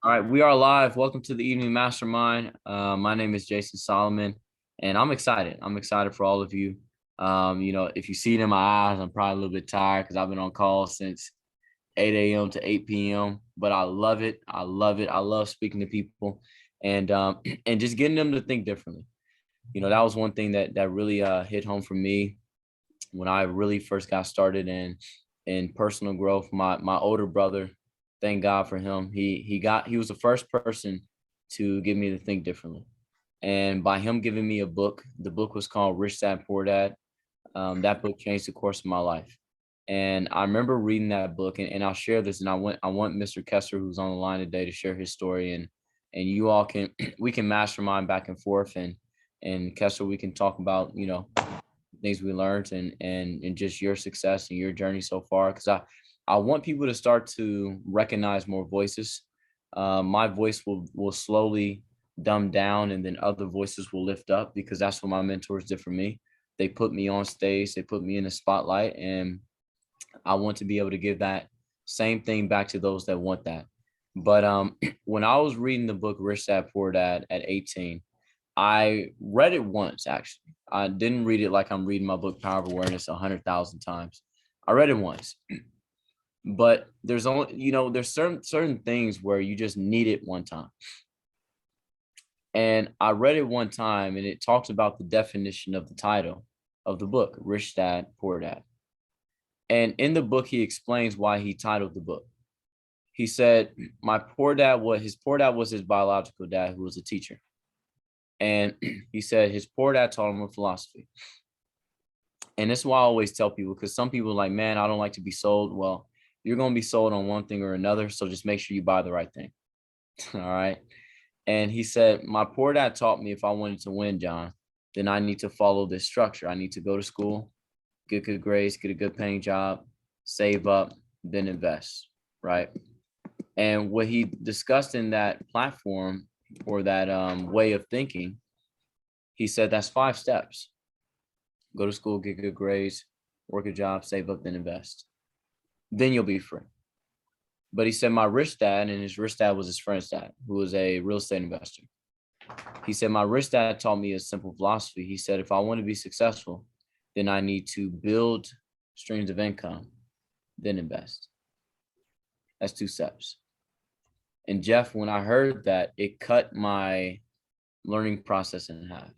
All right, we are live. Welcome to the Evening Mastermind. My name is Jason Solomon, and I'm excited. I'm excited for all of you. If you see it in my eyes, I'm probably a little bit tired because I've been on call since 8 a.m. to 8 p.m. But I love it. I love it. I love speaking to people and and just getting them to think differently. That was one thing that really hit home for me when I really first got started in personal growth. My older brother, thank God for him. He was the first person to get me to think differently. And by him giving me a book, the book was called Rich Dad Poor Dad. That book changed the course of my life. And I remember reading that book, and I'll share this. And I want Mr. Kessler, who's on the line today, to share his story, and you all can we can mastermind back and forth, and Kessler, we can talk about things we learned and just your success and your journey so far, because I want people to start to recognize more voices. My voice will slowly dumb down, and then other voices will lift up, because that's what my mentors did for me. They put me on stage, they put me in the spotlight, and I want to be able to give that same thing back to those that want that. But when I was reading the book Rich Dad Poor Dad at 18, I read it once. Actually, I didn't read it like I'm reading my book Power of Awareness 100,000 times. I read it once, but there's certain things where you just need it one time. And I read it one time, and it talks about the definition of the title of the book, Rich Dad Poor Dad. And in the book, he explains why he titled the book. He said, "My poor dad was his poor dad was his biological dad, who was a teacher." And he said his poor dad taught him a philosophy. And this is why I always tell people, because some people are like, man, I don't like to be sold. Well, you're going to be sold on one thing or another. So just make sure you buy the right thing. All right. And he said, my poor dad taught me if I wanted to win, John, then I need to follow this structure. I need to go to school, get good grades, get a good paying job, save up, then invest. Right. And what he discussed in that platform, or that way of thinking, he said that's 5 steps: go to school, get good grades, work a job, save up, then invest. Then you'll be free. But he said my rich dad, and his rich dad was his friend's dad, who was a real estate investor. He said my rich dad taught me a simple philosophy. He said if I want to be successful, then I need to build streams of income, then invest. That's 2 steps. And Jeff, when I heard that, it cut my learning process in half.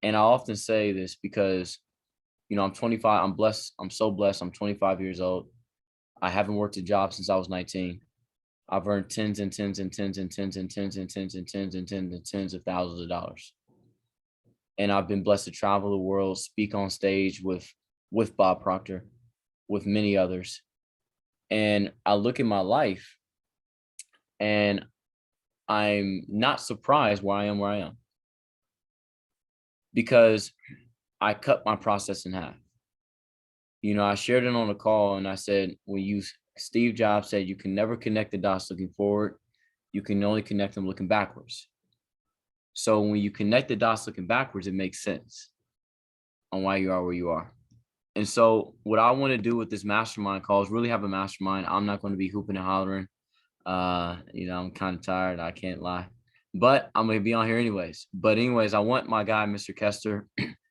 And I often say this because, I'm 25. I'm blessed. I'm so blessed. I'm 25 years old. I haven't worked a job since I was 19. I've earned tens and tens and tens and tens and tens and tens and tens and tens and tens of thousands of dollars. And I've been blessed to travel the world, speak on stage with Bob Proctor, with many others. And I look at my life, and I'm not surprised where I am, because I cut my process in half. I shared it on a call, and I said, Steve Jobs said, you can never connect the dots looking forward. You can only connect them looking backwards. So when you connect the dots looking backwards, it makes sense on why you are where you are. And so what I want to do with this mastermind call is really have a mastermind. I'm not going to be hooping and hollering. I'm kind of tired. I can't lie, but I'm going to be on here anyways. But anyways, I want my guy, Mr. Kester,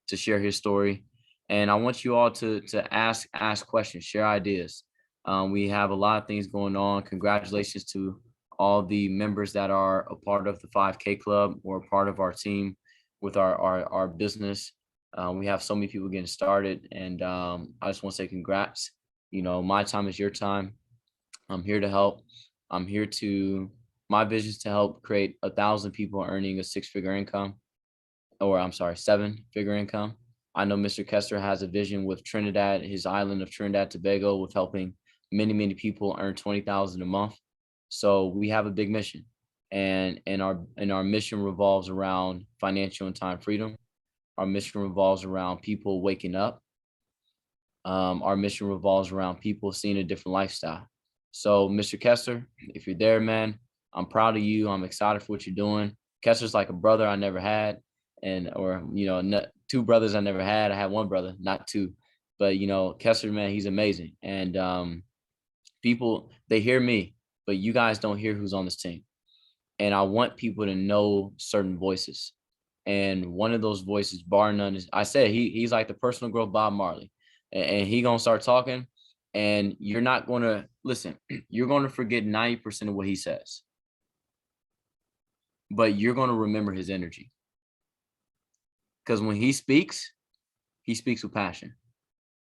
to share his story. And I want you all to ask questions, share ideas. We have a lot of things going on. Congratulations to all the members that are a part of the 5K Club, or a part of our team with our business. We have so many people getting started, and I just want to say congrats. My time is your time. I'm here to help. My vision is to help create 1,000 people earning a 6-figure income, or I'm sorry, 7-figure income. I know Mr. Kester has a vision with Trinidad, his island of Trinidad Tobago, with helping many, many people earn 20,000 a month. So we have a big mission, and our mission revolves around financial and time freedom. Our mission revolves around people waking up. Our mission revolves around people seeing a different lifestyle. So, Mr. Kester, if you're there, man, I'm proud of you. I'm excited for what you're doing. Kester's like a brother I never had, or 2 brothers I never had. I had 1 brother, not 2, but Kester, man, he's amazing. And people, they hear me, but you guys don't hear who's on this team. And I want people to know certain voices. And one of those voices, bar none, is, I said, he's like the personal growth Bob Marley. And he gonna start talking, and you're not gonna listen. You're gonna forget 90% of what he says, but you're gonna remember his energy. Because when he speaks with passion.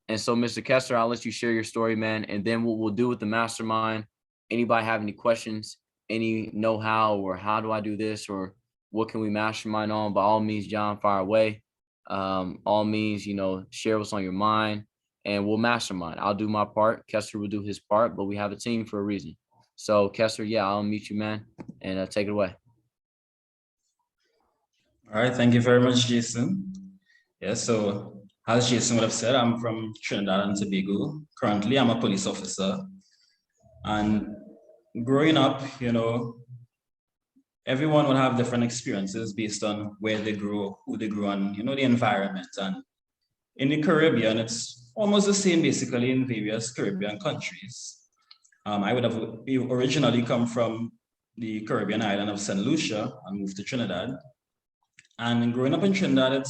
And so, Mr. Kessler, I'll let you share your story, man. And then what we'll do with the mastermind, anybody have any questions, any know-how, or how do I do this, or what can we mastermind on? By all means, John, fire away. All means, share what's on your mind, and we'll mastermind. I'll do my part. Kessler will do his part, but we have a team for a reason. So, Kessler, yeah, I'll meet you, man, and take it away. All right, thank you very much, Jason. Yeah, so as Jason would have said, I'm from Trinidad and Tobago. Currently, I'm a police officer. And growing up, everyone will have different experiences based on where they grew, who they grew, and, the environment. And in the Caribbean, it's almost the same basically in various Caribbean countries. I would have originally come from the Caribbean island of St. Lucia and moved to Trinidad. And growing up in Trinidad,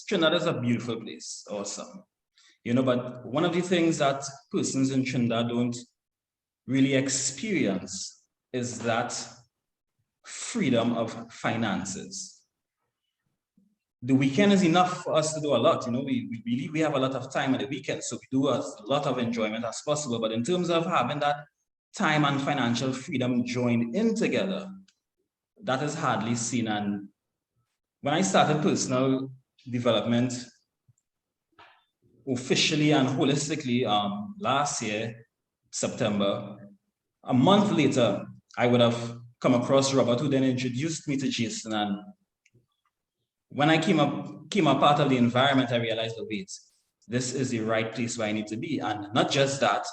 Trinidad is a beautiful place, awesome. But one of the things that persons in Trinidad don't really experience is that freedom of finances. The weekend is enough for us to do a lot. We have a lot of time at the weekend, so we do a lot of enjoyment as possible. But in terms of having that time and financial freedom joined in together, that is hardly seen. And when I started personal development officially and holistically last year, September, a month later, I would have come across Robert, who then introduced me to Jason. And when I came a part of the environment, I realized, oh, wait, this is the right place where I need to be. And not just that,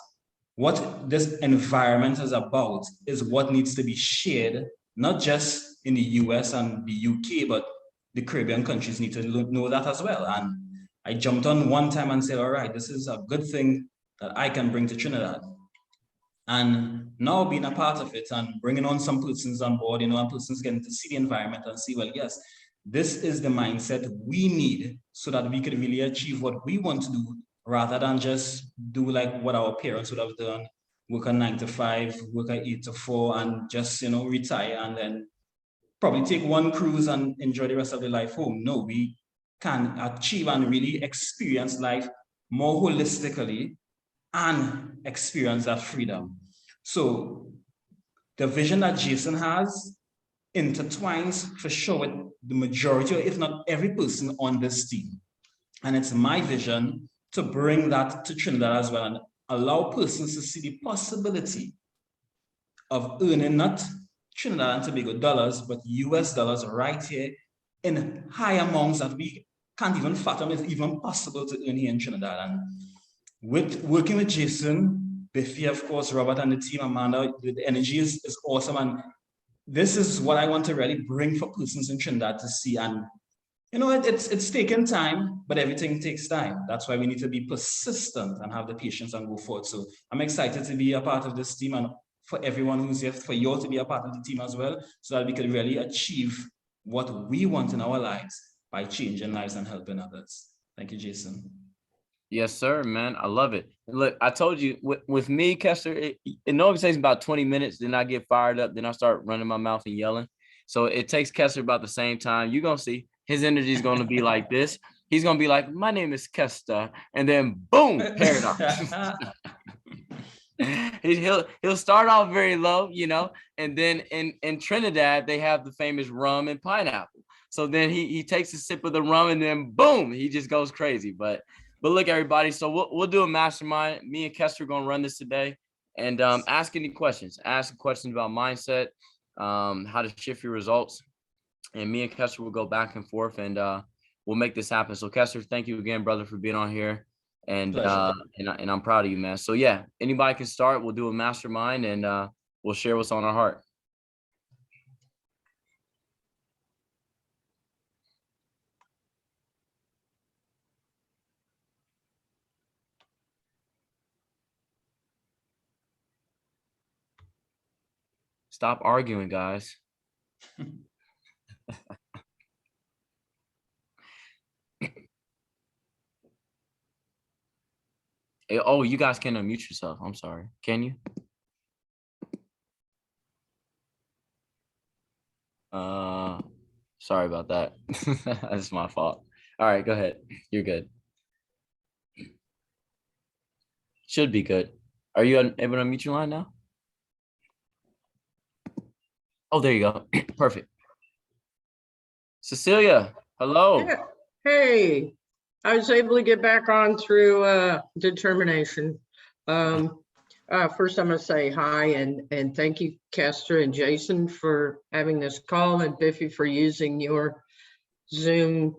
what this environment is about is what needs to be shared, not just in the US and the UK, but the Caribbean countries need to know that as well. And I jumped on one time and said, all right, this is a good thing that I can bring to Trinidad. And now being a part of it and bringing on some persons on board, and persons getting to see the environment and see, well, yes, this is the mindset we need so that we could really achieve what we want to do, rather than just do like what our parents would have done, work a 9 to 5, work a 8 to 4, and just, retire and then probably take one cruise and enjoy the rest of the life home. No, we can achieve and really experience life more holistically and experience that freedom. So the vision that Jason has intertwines for sure with the majority, or if not every person on this team. And it's my vision to bring that to Trinidad as well and allow persons to see the possibility of earning not Trinidad and Tobago dollars, but US dollars right here in high amounts that we can't even fathom is even possible to earn here in Trinidad. And with working with Jason, Biffy, of course, Robert and the team, Amanda, the energy is awesome. And this is what I want to really bring for persons in Trinidad to see. And it's taken time, but everything takes time. That's why we need to be persistent and have the patience and go forward. So I'm excited to be a part of this team, and for everyone who's here, for you all to be a part of the team as well, so that we can really achieve what we want in our lives by changing lives and helping others. Thank you, Jason. Yes, sir, man. I love it. Look, I told you with me, Kessler, it normally takes about 20 minutes. Then I get fired up. Then I start running my mouth and yelling. So it takes Kessler about the same time. You're going to see his energy is going to be like this. He's going to be like, my name is Kester. And then boom, paradox. he'll start off very low, and then in Trinidad, they have the famous rum and pineapple. So then he takes a sip of the rum and then boom, he just goes crazy. But look, everybody, so we'll do a mastermind. Me and Kester are going to run this today, and ask any questions. Ask questions about mindset, how to shift your results. And me and Kester will go back and forth, and we'll make this happen. So Kester, thank you again, brother, for being on here. And I'm proud of you, man. So yeah, anybody can start. We'll do a mastermind, and we'll share what's on our heart. Stop arguing, guys. Oh, you guys can unmute yourself. I'm sorry. Can you? Sorry about that. That's my fault. All right, go ahead. You're good. Should be good. Are you able to unmute your line now? Oh, there you go. Perfect. Cecilia, hello. Yeah. Hey, I was able to get back on through determination. First, I'm going to say hi and thank you, Kester and Jason, for having this call, and Biffy for using your Zoom.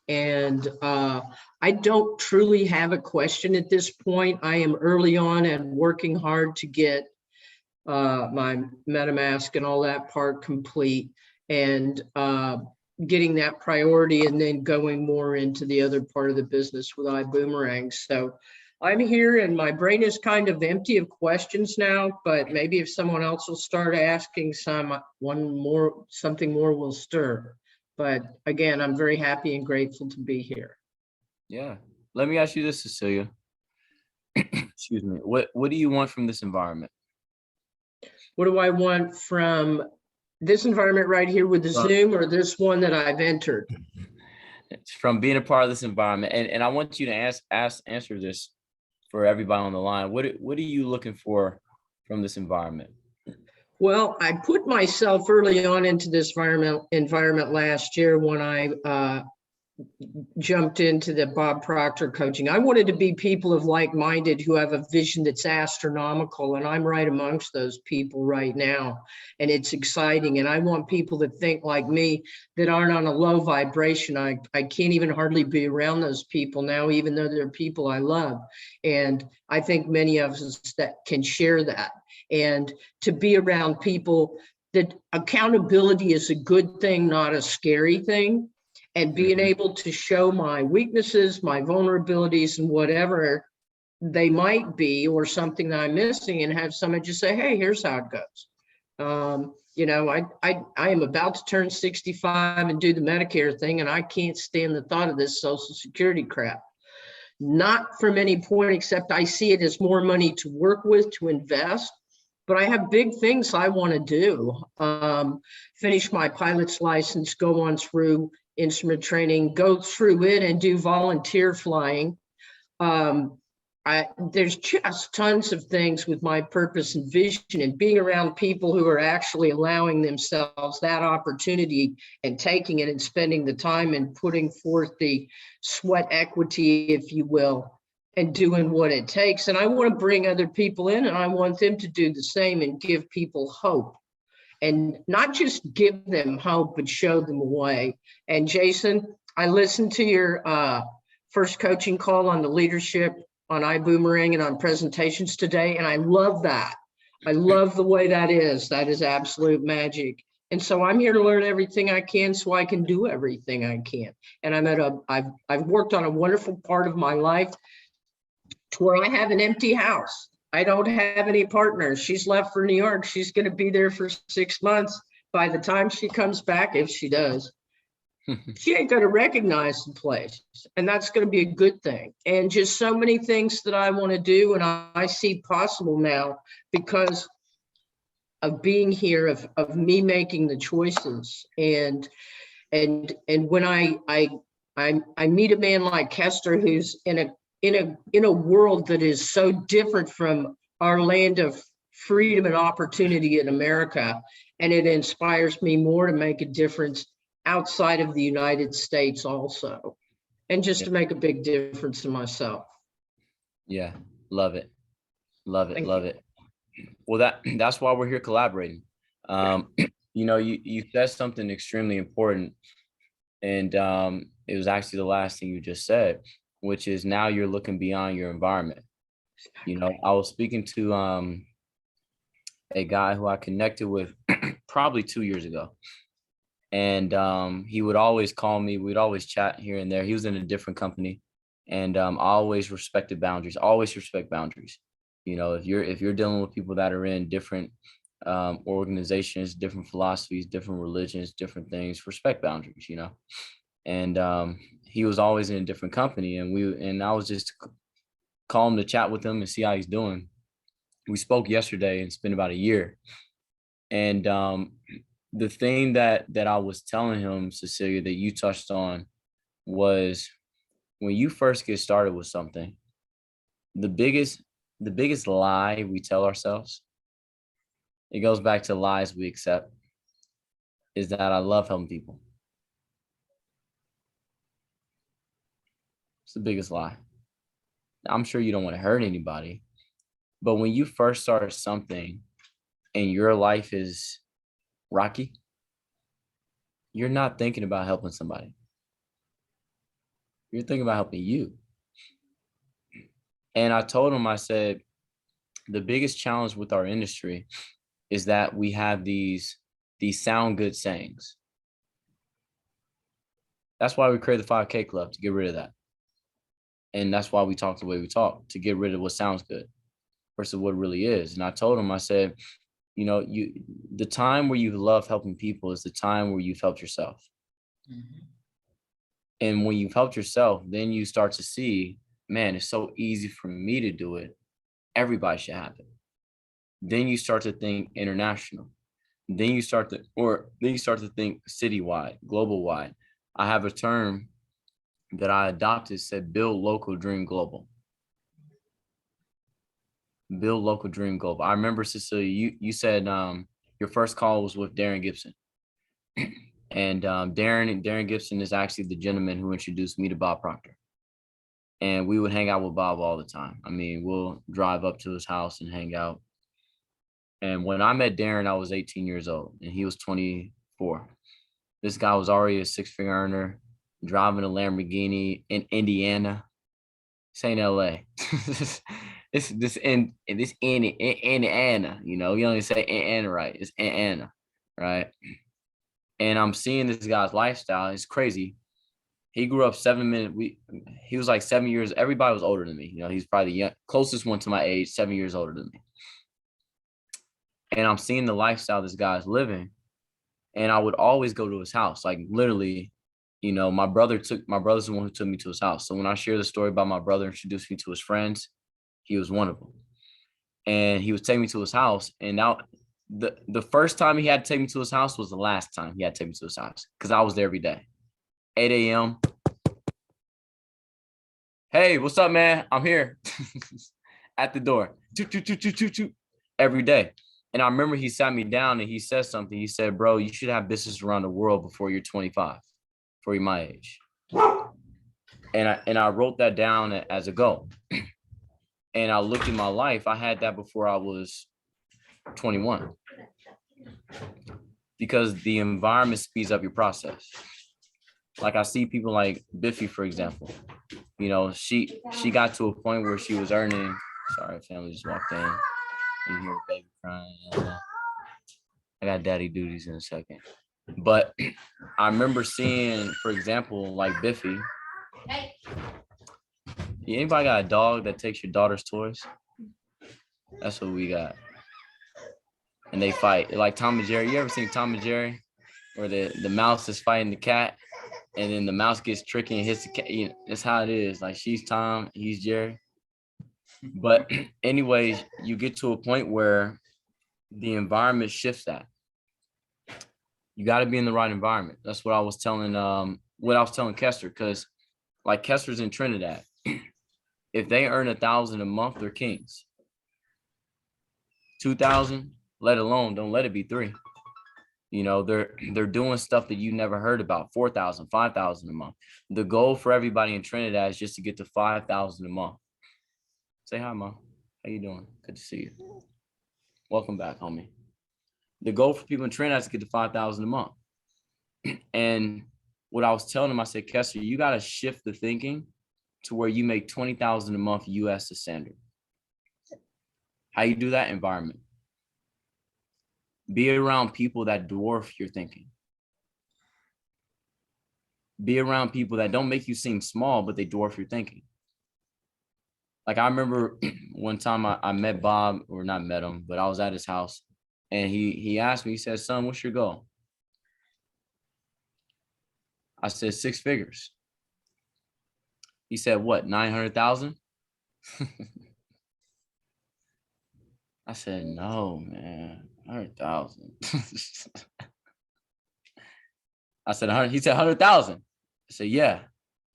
And I don't truly have a question at this point. I am early on and working hard to get my MetaMask and all that part complete, and getting that priority, and then going more into the other part of the business with iBoomerang. So I'm here and my brain is kind of empty of questions now, but maybe if someone else will start asking something more will stir. But again, I'm very happy and grateful to be here. Yeah. Let me ask you this, Cecilia. Excuse me. What do you want from this environment? What do I want from this environment right here with the Zoom, or this one that I've entered? From being a part of this environment. And I want you to answer this for everybody on the line. What are you looking for from this environment? Well, I put myself early on into this environment last year when I jumped into the Bob Proctor coaching. I wanted to be people of like-minded who have a vision that's astronomical, and I'm right amongst those people right now, and it's exciting. And I want people that think like me, that aren't on a low vibration. I can't even hardly be around those people now, even though they're people I love. And I think many of us that can share that. And to be around people that accountability is a good thing, not a scary thing. And being able to show my weaknesses, my vulnerabilities, and whatever they might be, or something that I'm missing, and have someone just say, hey, here's how it goes. You know, I am about to turn 65 and do the Medicare thing, and I can't stand the thought of this Social Security crap. Not from any point, except I see it as more money to work with, to invest. But I have big things I want to do. Finish my pilot's license, go on through instrument training, go through it and do volunteer flying. There's just tons of things with my purpose and vision, and being around people who are actually allowing themselves that opportunity and taking it and spending the time and putting forth the sweat equity, if you will, and doing what it takes. And I want to bring other people in, and I want them to do the same and give people hope. And not just give them hope, but show them a way. And Jason, I listened to your first coaching call on the leadership on iBoomerang and on presentations today, and I love that. I love the way that is. That is absolute magic. And so I'm here to learn everything I can so I can do everything I can. And I've worked on a wonderful part of my life to where I have an empty house. I don't have any partners. She's left for New York. She's going to be there for 6 months. By the time she comes back, if she does, she ain't going to recognize the place. And that's going to be a good thing. And just so many things that I want to do, and I see possible now because of being here, of me making the choices. And when I meet a man like Kester, who's in a world that is so different from our land of freedom and opportunity in America, and it inspires me more to make a difference outside of the United States also, and just to make a big difference in myself. Yeah, love it. Love it. Love it. Well, that's why we're here collaborating. You know, you said something extremely important, and it was actually the last thing you just said, which is now you're looking beyond your environment. You know, I was speaking to a guy who I connected with probably 2 years ago. And he would always call me, we'd always chat here and there. He was in a different company, and I always respected boundaries, always respect boundaries. You know, if you're dealing with people that are in different organizations, different philosophies, different religions, different things, respect boundaries, you know. And he was always in a different company, and I was just calling to chat with him and see how he's doing. We spoke yesterday, and it's been about a year. And the thing that I was telling him, Cecilia, that you touched on was when you first get started with something, the biggest lie we tell ourselves, it goes back to lies we accept, is that I love helping people. It's the biggest lie. I'm sure you don't want to hurt anybody, but when you first start something and your life is rocky, you're not thinking about helping somebody. You're thinking about helping you. And I told him, I said, the biggest challenge with our industry is that we have these sound good sayings. That's why we created the 5K Club, to get rid of that. And that's why we talk the way we talk, to get rid of what sounds good versus what really is. And I told him, I said, you know, the time where you love helping people is the time where you've helped yourself. Mm-hmm. And when you've helped yourself, then you start to see, man, it's so easy for me to do it. Everybody should have it. Then you start to think international. Then you start to think citywide, global wide. I have a term that I adopted, said build local, dream global. Build local, dream global. I remember, Cecilia, you said your first call was with Darren Gibson. And Darren Gibson is actually the gentleman who introduced me to Bob Proctor. And we would hang out with Bob all the time. I mean, we'll drive up to his house and hang out. And when I met Darren, I was 18 years old and he was 24. This guy was already a six-figure earner, driving a Lamborghini in Indiana. This ain't LA. this Indiana, you know, you only say Indiana, right? It's Indiana, right? And I'm seeing this guy's lifestyle. It's crazy. He grew up 7 minutes. He was like 7 years. Everybody was older than me. You know, he's probably the closest one to my age, 7 years older than me. And I'm seeing the lifestyle this guy's living. And I would always go to his house. Like literally, you know, my brother's the one who took me to his house. So when I share the story about my brother introduced me to his friends, he was one of them. And he was taking me to his house. And now the first time he had to take me to his house was the last time he had to take me to his house, because I was there every day. 8 a.m. Hey, what's up, man? I'm here. At the door. Every day. And I remember he sat me down and he said something. He said, bro, you should have business around the world before you're 25, before you're my age. And I wrote that down as a goal. And I looked at my life. I had that before I was 21. Because the environment speeds up your process. Like I see people like Biffy, for example. You know, she got to a point where she was earning. Sorry, family just walked in. You hear a baby crying. I got daddy duties in a second. But I remember seeing, for example, like Biffy. Anybody got a dog that takes your daughter's toys? That's what we got. And they fight. Like Tom and Jerry. You ever seen Tom and Jerry? Where the mouse is fighting the cat, and then the mouse gets tricky and hits the cat. You know, that's how it is. Like she's Tom, he's Jerry. But anyways, you get to a point where the environment shifts that. You got to be in the right environment. That's what I was telling Kester, because like Kester's in Trinidad. If they earn 1,000 a month, they're kings. 2,000, let alone, don't let it be 3. You know, they're doing stuff that you never heard about. 4,000, 5,000 a month. The goal for everybody in Trinidad is just to get to 5,000 a month. Say hi, Mom. How you doing? Good to see you. Welcome back, homie. The goal for people in Trinidad is to get to 5,000 a month. And what I was telling him, I said, Kester, you got to shift the thinking to where you make 20,000 a month US as standard. How you do that? Environment. Be around people that dwarf your thinking. Be around people that don't make you seem small, but they dwarf your thinking. Like I remember one time I met Bob, or not met him, but I was at his house And he asked me, he said, son, what's your goal? I said, 6 figures. He said, what, 900,000? I said, no, man, 100,000. I said, 100. He said, 100,000. I said, yeah.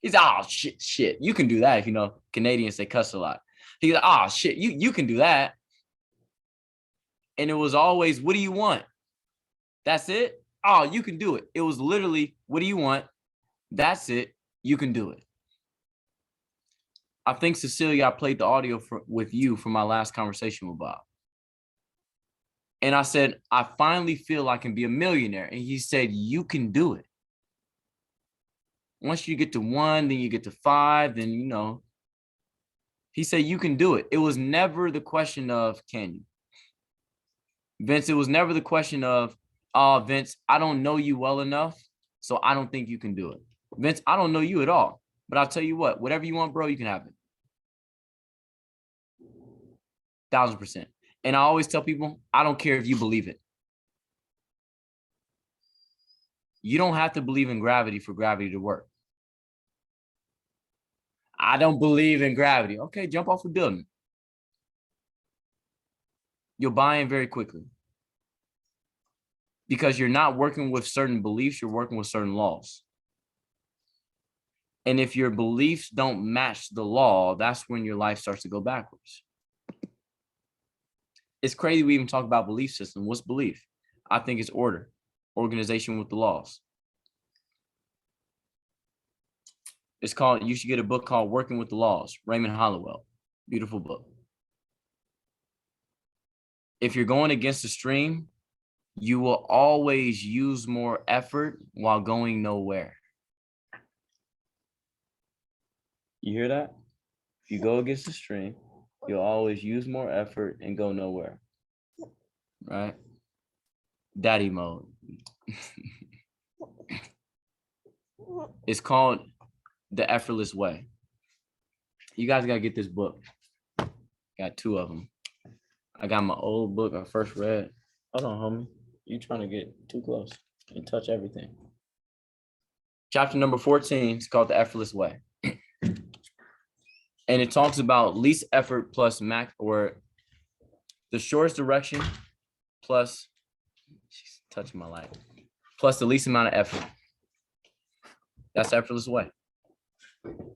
He's, oh, shit. You can do that. If you know, Canadians, they cuss a lot. He's like, oh, shit, you can do that. And it was always, what do you want? That's it? Oh, you can do it. It was literally, what do you want? That's it. You can do it. I think, Cecilia, I played the audio with you for my last conversation with Bob. And I said, I finally feel I can be a millionaire. And he said, you can do it. Once you get to 1, then you get to 5, then, you know. He said, you can do it. It was never the question of, can you? Vince, it was never the question of, oh, Vince, I don't know you well enough, so I don't think you can do it. Vince, I don't know you at all, but I'll tell you what, whatever you want, bro, you can have it. 1,000%. And I always tell people, I don't care if you believe it. You don't have to believe in gravity for gravity to work. I don't believe in gravity. Okay, jump off a building. You'll buy in very quickly. Because you're not working with certain beliefs, you're working with certain laws. And if your beliefs don't match the law, that's when your life starts to go backwards. It's crazy we even talk about belief system. What's belief? I think it's order, organization with the laws. It's called, you should get a book called Working with the Laws, Raymond Hollowell. Beautiful book. If you're going against the stream, you will always use more effort while going nowhere. You hear that? If you go against the stream, you'll always use more effort and go nowhere. Right? Daddy mode. It's called The Effortless Way. You guys gotta get this book. Got 2 of them. I got my old book I first read. Hold on, homie. You trying to get too close and touch everything. Chapter number 14 is called The Effortless Way. And it talks about least effort plus max, or the shortest direction plus, she's touching my light, plus the least amount of effort. That's the effortless way. No.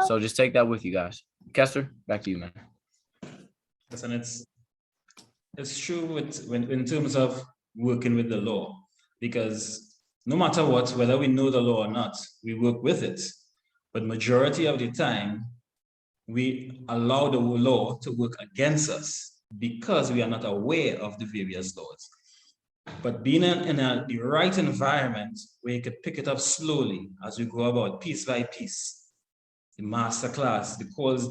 So just take that with you guys. Kester, back to you, man. Yes, and it's true in terms of working with the law, because no matter what, whether we know the law or not, we work with it. But majority of the time, we allow the law to work against us because we are not aware of the various laws. But being in the right environment where you could pick it up slowly as we go about piece by piece, the masterclass, the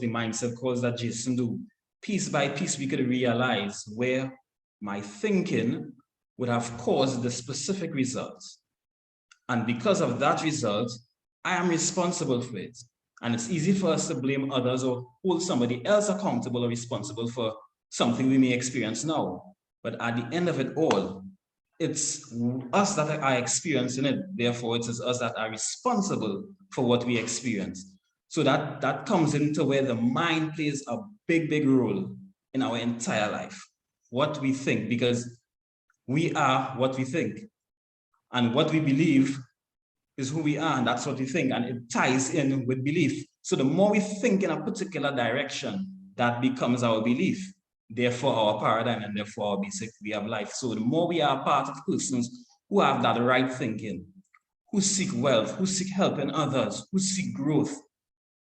mindset calls that Jason do, piece by piece, we could realize where my thinking would have caused the specific result. And because of that result, I am responsible for it. And it's easy for us to blame others or hold somebody else accountable or responsible for something we may experience now. But at the end of it all, it's us that are experiencing it. Therefore, it is us that are responsible for what we experience. So that comes into where the mind plays a big, big role in our entire life. What we think, because we are what we think. And what we believe is who we are, and that's what we think, and it ties in with belief. So the more we think in a particular direction, that becomes our belief, therefore our paradigm, and therefore our basic way of life. So the more we are part of persons who have that right thinking, who seek wealth, who seek help in others, who seek growth,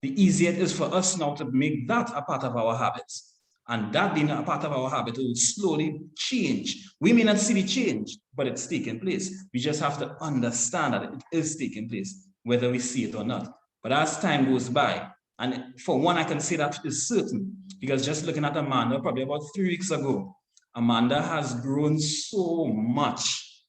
the easier it is for us now to make that a part of our habits. And that being a part of our habit will slowly change. We may not see the change, but it's taking place. We just have to understand that it is taking place, whether we see it or not. But as time goes by, and for one, I can say that is certain, because just looking at Amanda, probably about 3 weeks ago, Amanda has grown so much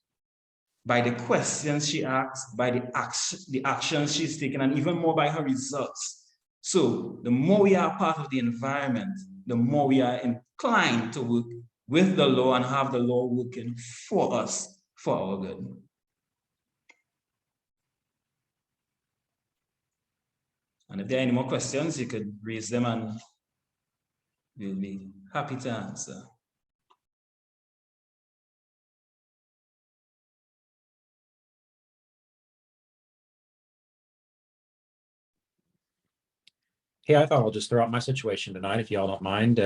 by the questions she asks, by the actions she's taken, and even more by her results. So the more we are part of the environment, the more we are inclined to work with the law and have the law working for us, for our good. And if there are any more questions, you could raise them and we'll be happy to answer. Hey, I thought I'll just throw out my situation tonight, if y'all don't mind.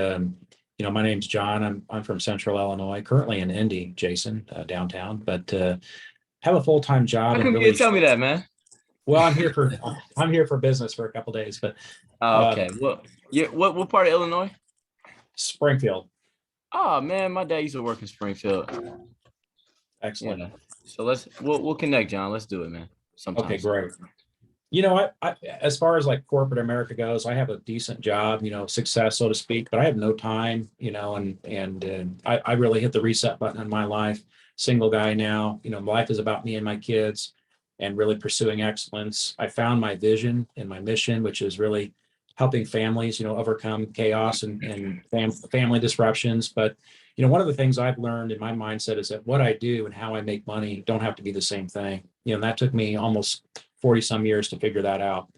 My name's John. I'm from Central Illinois, currently in Indy, Jason, downtown, but have a full-time job How and come you really. didn't tell me that, man? Well, I'm here for business for a couple days, but Okay. Well, what part of Illinois? Springfield. Oh man, my dad used to work in Springfield. Excellent. Yeah. So we'll connect, John. Let's do it, man. Sometime. Okay, great. I as far as like corporate America goes, I have a decent job, success, so to speak, but I have no time, I really hit the reset button in my life. Single guy now, life is about me and my kids and really pursuing excellence. I found my vision and my mission, which is really helping families, overcome chaos and family disruptions. But, one of the things I've learned in my mindset is that what I do and how I make money don't have to be the same thing. And that took me almost 40 some years to figure that out.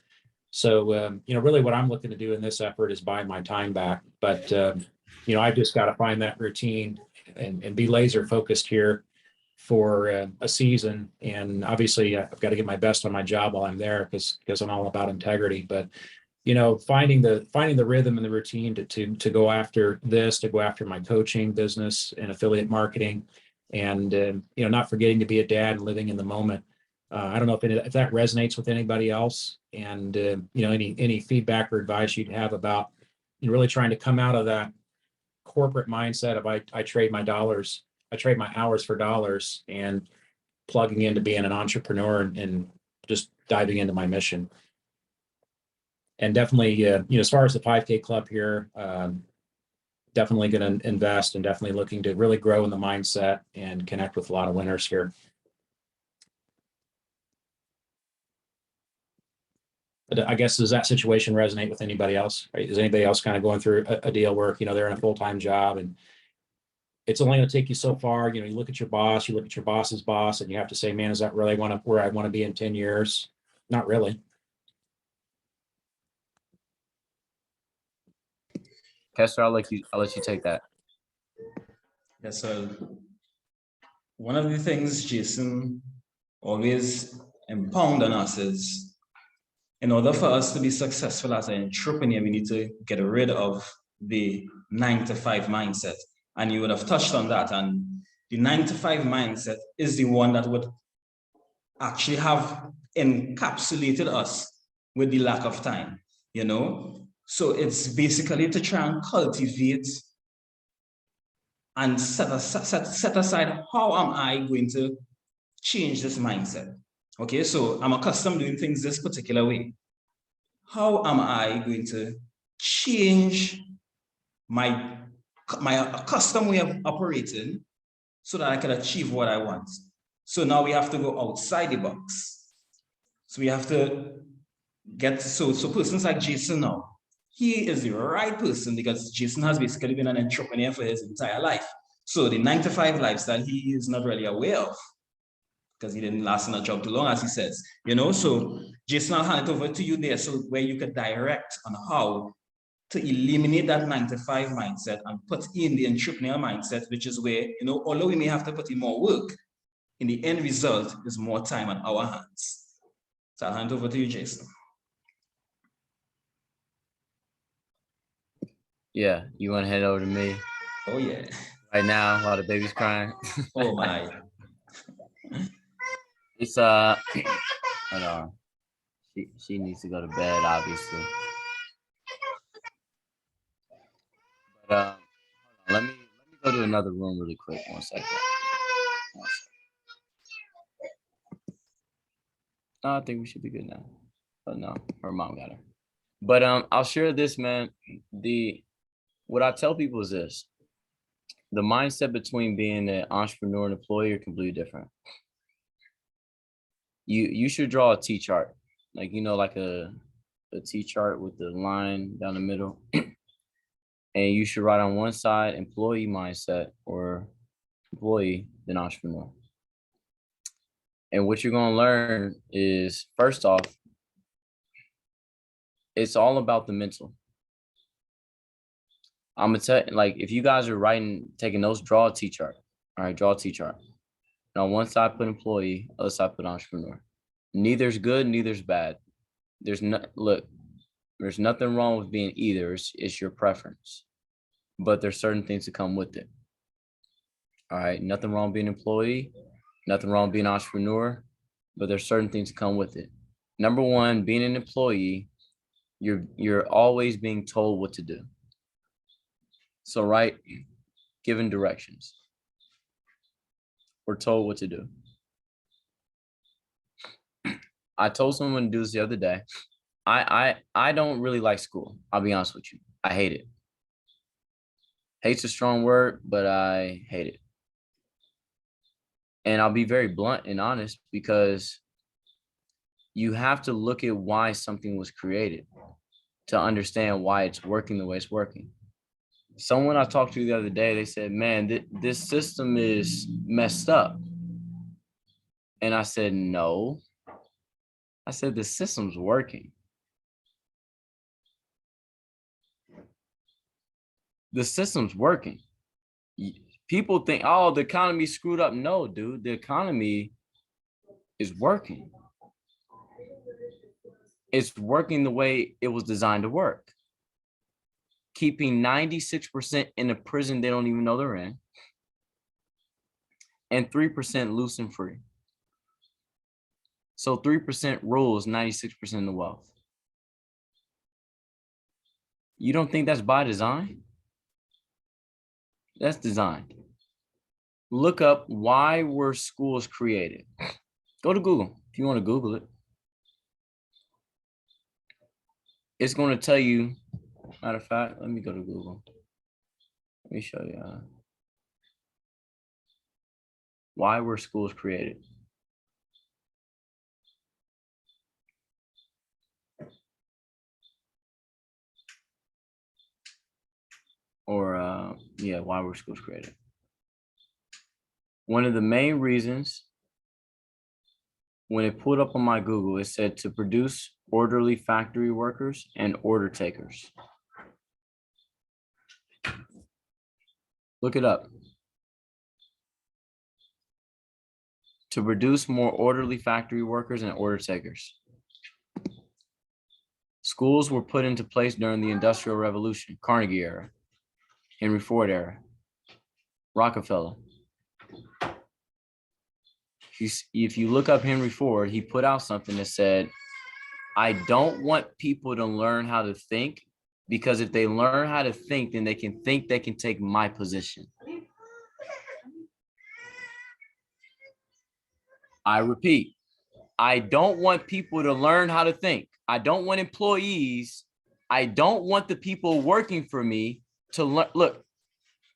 So, really what I'm looking to do in this effort is buy my time back. But, I've just got to find that routine and be laser focused here for a season. And obviously I've got to get my best on my job while I'm there because I'm all about integrity. But, finding the rhythm and the routine to go after this, to go after my coaching business and affiliate marketing and, not forgetting to be a dad and living in the moment. I don't know if that resonates with anybody else, and any feedback or advice you'd have about really trying to come out of that corporate mindset of I trade my hours for dollars, and plugging into being an entrepreneur and just diving into my mission. And definitely, as far as the 5K club here, definitely going to invest and definitely looking to really grow in the mindset and connect with a lot of winners here. I guess, does that situation resonate with anybody else? Right? Is anybody else kind of going through a deal where, they're in a full-time job and it's only going to take you so far? You look at your boss, you look at your boss's boss, and you have to say, man, is that really where I want to be in 10 years? Not really. Kester, I'll let you take that. Yes, so one of the things Jason always impound on us is, in order for us to be successful as an entrepreneur, we need to get rid of the 9-to-5 mindset. And you would have touched on that. And the 9-to-5 mindset is the one that would actually have encapsulated us with the lack of time, So it's basically to try and cultivate and set aside, how am I going to change this mindset? Okay, so I'm accustomed to doing things this particular way. How am I going to change my accustomed way of operating so that I can achieve what I want? So now we have to go outside the box. So we have to so persons like Jason now, he is the right person because Jason has basically been an entrepreneur for his entire life. So the 9-to-5 lifestyle, he is not really aware of because he didn't last in a job too long, as he says, So Jason, I'll hand it over to you there, so where you could direct on how to eliminate that 9-to-5 mindset and put in the entrepreneurial mindset, which is where, although we may have to put in more work, in the end result is more time on our hands. So I'll hand over to you, Jason. Yeah, you want to head over to me? Oh yeah. Right now, while the baby's crying. Oh my. It's hold on. She needs to go to bed, obviously. But let me go to another room really quick. 1 second. I think we should be good now. But no, her mom got her. But I'll share this, man. What I tell people is this: the mindset between being an entrepreneur and employee are completely different. You should draw a T chart, like like a T chart with the line down the middle. And you should write on one side employee mindset or employee then entrepreneur. And what you're going to learn is, first off, it's all about the mental. I'm gonna tell, like, if you guys are writing, taking notes, draw a T chart. All right, draw a T chart. And on one side put employee, other side put entrepreneur. Neither's good, neither's bad. There's nothing wrong with being either. It's your preference. But there's certain things that come with it. All right, nothing wrong being employee, nothing wrong being entrepreneur, but there's certain things that come with it. Number one, being an employee, you're always being told what to do. So, right, given directions, we're told what to do. I told someone to do this the other day. I don't really like school. I'll be honest with you. I hate it. Hate's a strong word, but I hate it. And I'll be very blunt and honest, because you have to look at why something was created to understand why it's working the way it's working. Someone I talked to the other day, they said, man, this system is messed up. And I said, no. I said, the system's working. The system's working. People think, oh, the economy's screwed up. No, dude, the economy is working. It's working the way it was designed to work. Keeping 96% in a prison they don't even know they're in, and 3% loose and free. So 3% rules 96% of the wealth. You don't think that's by design? That's designed. Look up, why were schools created? Go to Google if you want to Google it. It's going to tell you. Matter of fact, let me go to Google. Let me show you. Why were schools created? Or, yeah, why were schools created? One of the main reasons, when it pulled up on my Google, it said to produce orderly factory workers and order takers. Look it up. To produce more orderly factory workers and order takers. Schools were put into place during the Industrial Revolution, Carnegie era, Henry Ford era, Rockefeller. If you look up Henry Ford, he put out something that said, I don't want people to learn how to think, because if they learn how to think, then they can take my position. I repeat, I don't want people to learn how to think. I don't want employees. I don't want the people working for me to learn. Look,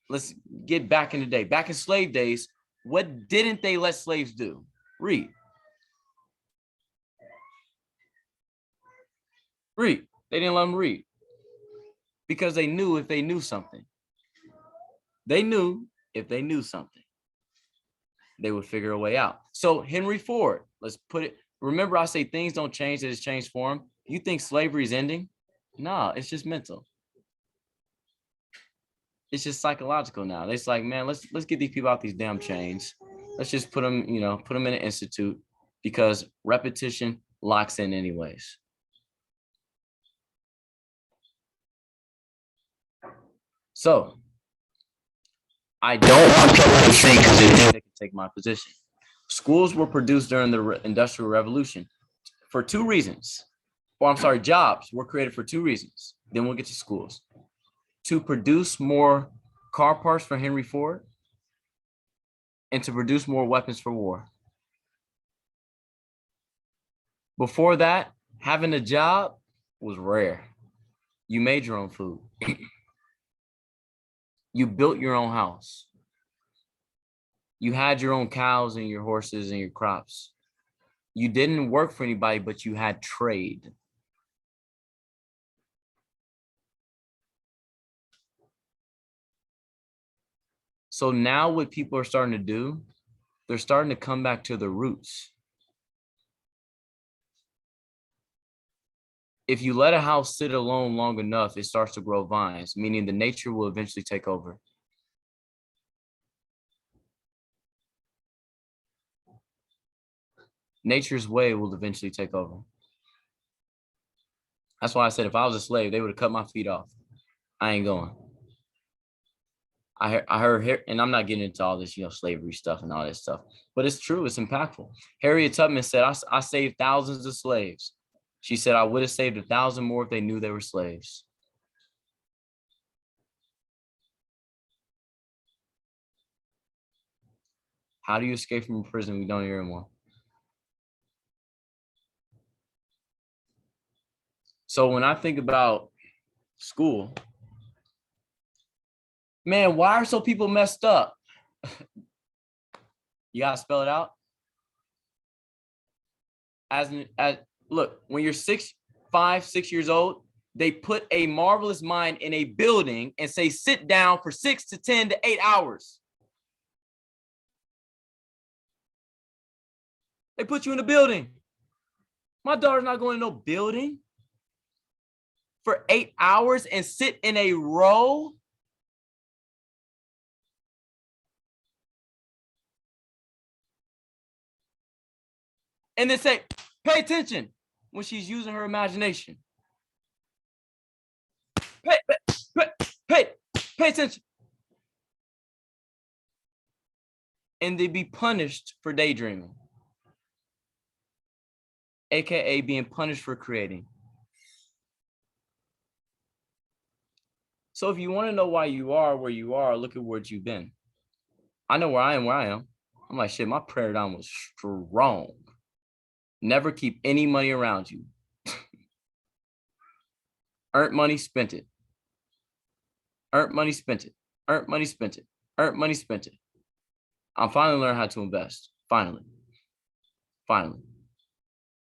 let's get back in the day. Back in slave days, what didn't they let slaves do? Read. Read. They didn't let them read, because they knew if they knew something. They knew if they knew something, they would figure a way out. So Henry Ford, let's put it. Remember, I say things don't change, that it's changed for him. You think slavery is ending? No, it's just mental. It's just psychological now. It's like, man, let's get these people out these damn chains. Let's just put them in an institute, because repetition locks in anyways. So I don't want people to think that they can take my position. Schools were produced during the Industrial Revolution for two reasons. Or I'm sorry, jobs were created for two reasons. Then we'll get to schools. To produce more car parts for Henry Ford, and to produce more weapons for war. Before that, having a job was rare. You made your own food. You built your own house. You had your own cows and your horses and your crops. You didn't work for anybody, but you had trade. So now what people are starting to do, they're starting to come back to the roots. If you let a house sit alone long enough, it starts to grow vines, meaning the nature will eventually take over. Nature's way will eventually take over. That's why I said if I was a slave, they would have cut my feet off. I ain't going. I heard, and I'm not getting into all this, slavery stuff and all that stuff, but it's true. It's impactful. Harriet Tubman said, I saved thousands of slaves. She said, I would have saved 1,000 more if they knew they were slaves. How do you escape from a prison we don't hear anymore? So when I think about school, man, why are so people messed up? You gotta spell it out. Look, when you're 5, 6 years old, they put a marvelous mind in a building and say, sit down for 6 to 10 to 8 hours. They put you in a building. My daughter's not going to no building for 8 hours and sit in a row. And then say, pay attention when she's using her imagination. Pay attention. And they be punished for daydreaming, AKA being punished for creating. So if you want to know why you are where you are, look at where you've been. I know where I am. I'm like, shit, my paradigm was strong. Never keep any money around you. Earned money, spent it. Earned money, spent it. Earned money, spent it. Earned money, spent it. I'm finally learning how to invest. Finally.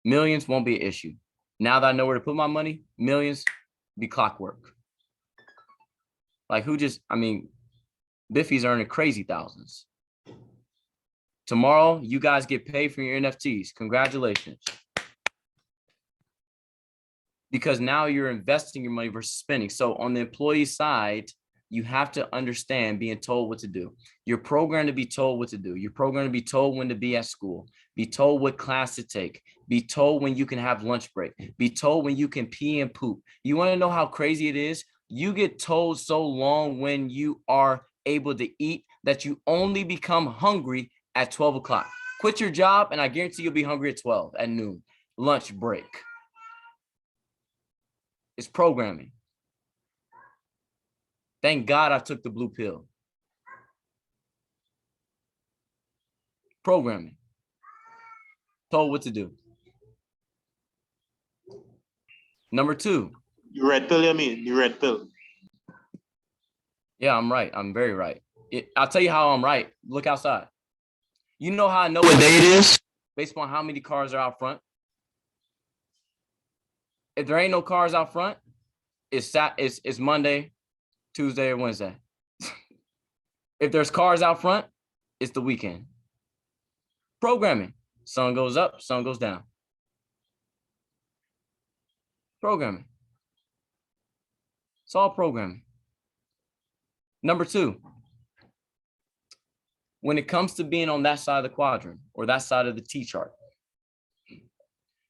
Millions won't be an issue. Now that I know where to put my money, millions be clockwork. Like Biffy's earning crazy thousands. Tomorrow, you guys get paid for your NFTs. Congratulations. Because now you're investing your money versus spending. So on the employee side, you have to understand being told what to do. You're programmed to be told what to do. You're programmed to be told when to be at school. Be told what class to take. Be told when you can have lunch break. Be told when you can pee and poop. You want to know how crazy it is? You get told so long when you are able to eat that you only become hungry at 12 o'clock. Quit your job and I guarantee you'll be hungry at 12 at noon. Lunch break. It's programming. Thank God I took the blue pill. Programming. Told what to do. Number 2. You red pill, you mean? You red pill. Yeah, I'm right. I'm very right. I'll tell you how I'm right. Look outside. You know how I know what day it is? Based on how many cars are out front. If there ain't no cars out front, it's Monday, Tuesday, or Wednesday. If there's cars out front, it's the weekend. Programming. Sun goes up, sun goes down. Programming. It's all programming. Number 2. When it comes to being on that side of the quadrant or that side of the T-chart,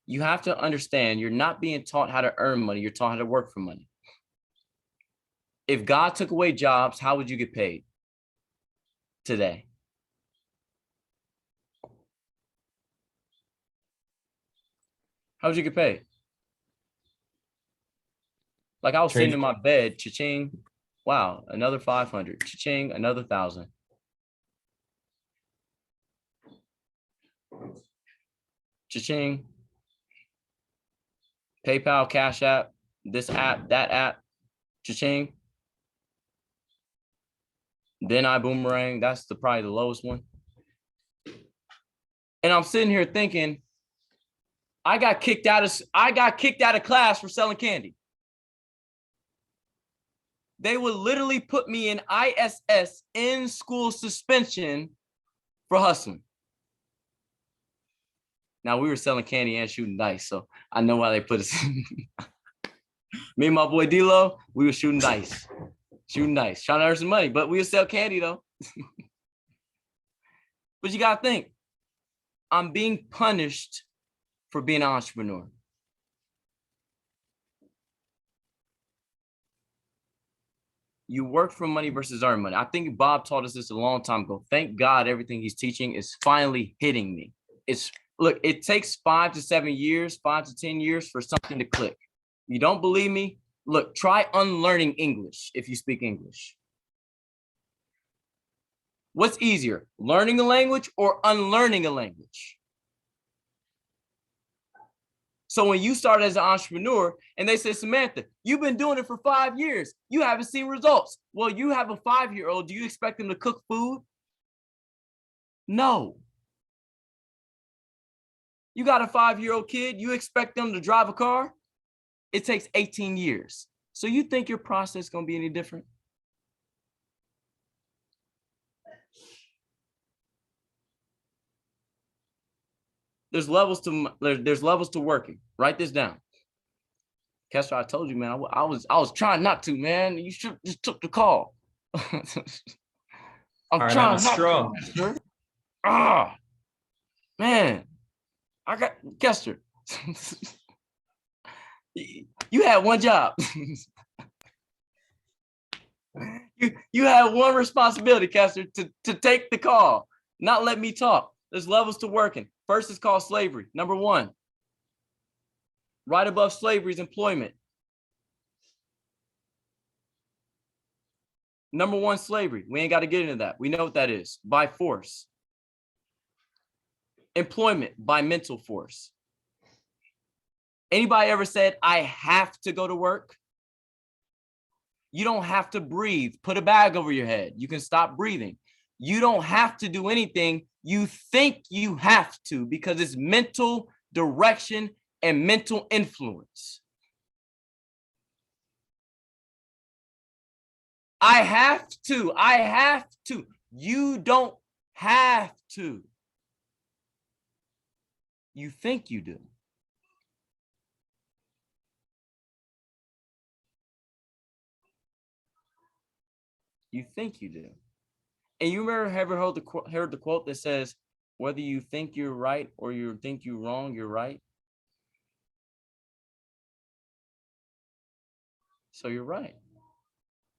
you have to understand you're not being taught how to earn money. You're taught how to work for money. If God took away jobs, how would you get paid today? How would you get paid? Like I was sitting in my bed, cha-ching, wow, another 500, cha-ching, another 1,000. Cha-ching. PayPal, Cash App, this app, that app, cha-ching. Then I boomerang. That's probably the lowest one. And I'm sitting here thinking, I got kicked out of class for selling candy. They would literally put me in ISS, in school suspension, for hustling. Now, we were selling candy and shooting dice, so I know why they put us in. Me and my boy D-Lo, we were shooting dice, trying to earn some money, but we would sell candy though. But you gotta think, I'm being punished for being an entrepreneur. You work for money versus earn money. I think Bob taught us this a long time ago. Thank God everything he's teaching is finally hitting me. Look, it takes 5 to 7 years, 5 to 10 years for something to click. You don't believe me? Look, try unlearning English if you speak English. What's easier, learning a language or unlearning a language? So when you start as an entrepreneur and they say, Samantha, you've been doing it for 5 years, you haven't seen results. Well, you have a 5-year-old. Do you expect them to cook food? No. You got a 5-year-old kid, you expect them to drive a car? It takes 18 years. So you think your process is going to be any different? There's levels to working. Write this down. Kester, I told you, man, I was trying not to, man. You should just took the call. I'm trying not to. Ah, man, I got Kester. You had one job. you had one responsibility, Kester, to take the call, not let me talk. There's levels to working. First is called slavery. Number 1. Right above slavery is employment. Number 1, slavery. We ain't got to get into that. We know what that is. By force. Employment by mental force. Anybody ever said, I have to go to work? You don't have to breathe. Put a bag over your head. You can stop breathing. You don't have to do anything. You think you have to because it's mental direction and mental influence. I have to. I have to. You don't have to. You think you do. You think you do. And you ever heard the quote that says, whether you think you're right or you think you're wrong, you're right? So you're right.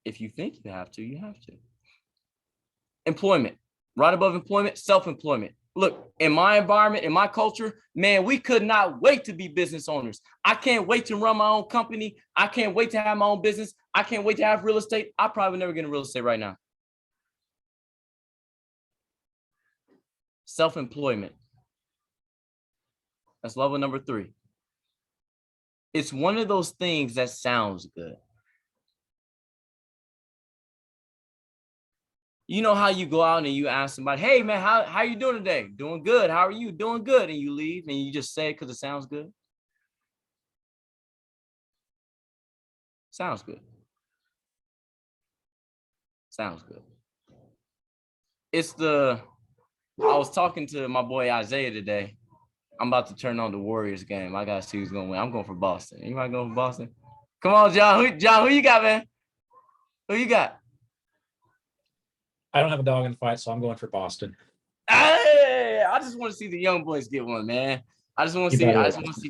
If you think you have to, you have to. Employment. Right above employment, self-employment. Look, in my environment, in my culture, man, we could not wait to be business owners. I can't wait to run my own company. I can't wait to have my own business. I can't wait to have real estate. I probably never get into real estate right now. Self-employment. That's level number 3. It's one of those things that sounds good. You know how you go out and you ask somebody, hey man, how you doing today? Doing good. How are you? Doing good. And you leave and you just say it because it sounds good. Sounds good. Sounds good. I was talking to my boy Isaiah today. I'm about to turn on the Warriors game. I got to see who's going to win. I'm going for Boston. Anybody going for Boston? Come on, John. Who you got, man? Who you got? I don't have a dog in the fight, so I'm going for Boston. Hey, I just want to see the young boys get one, man. I just want to see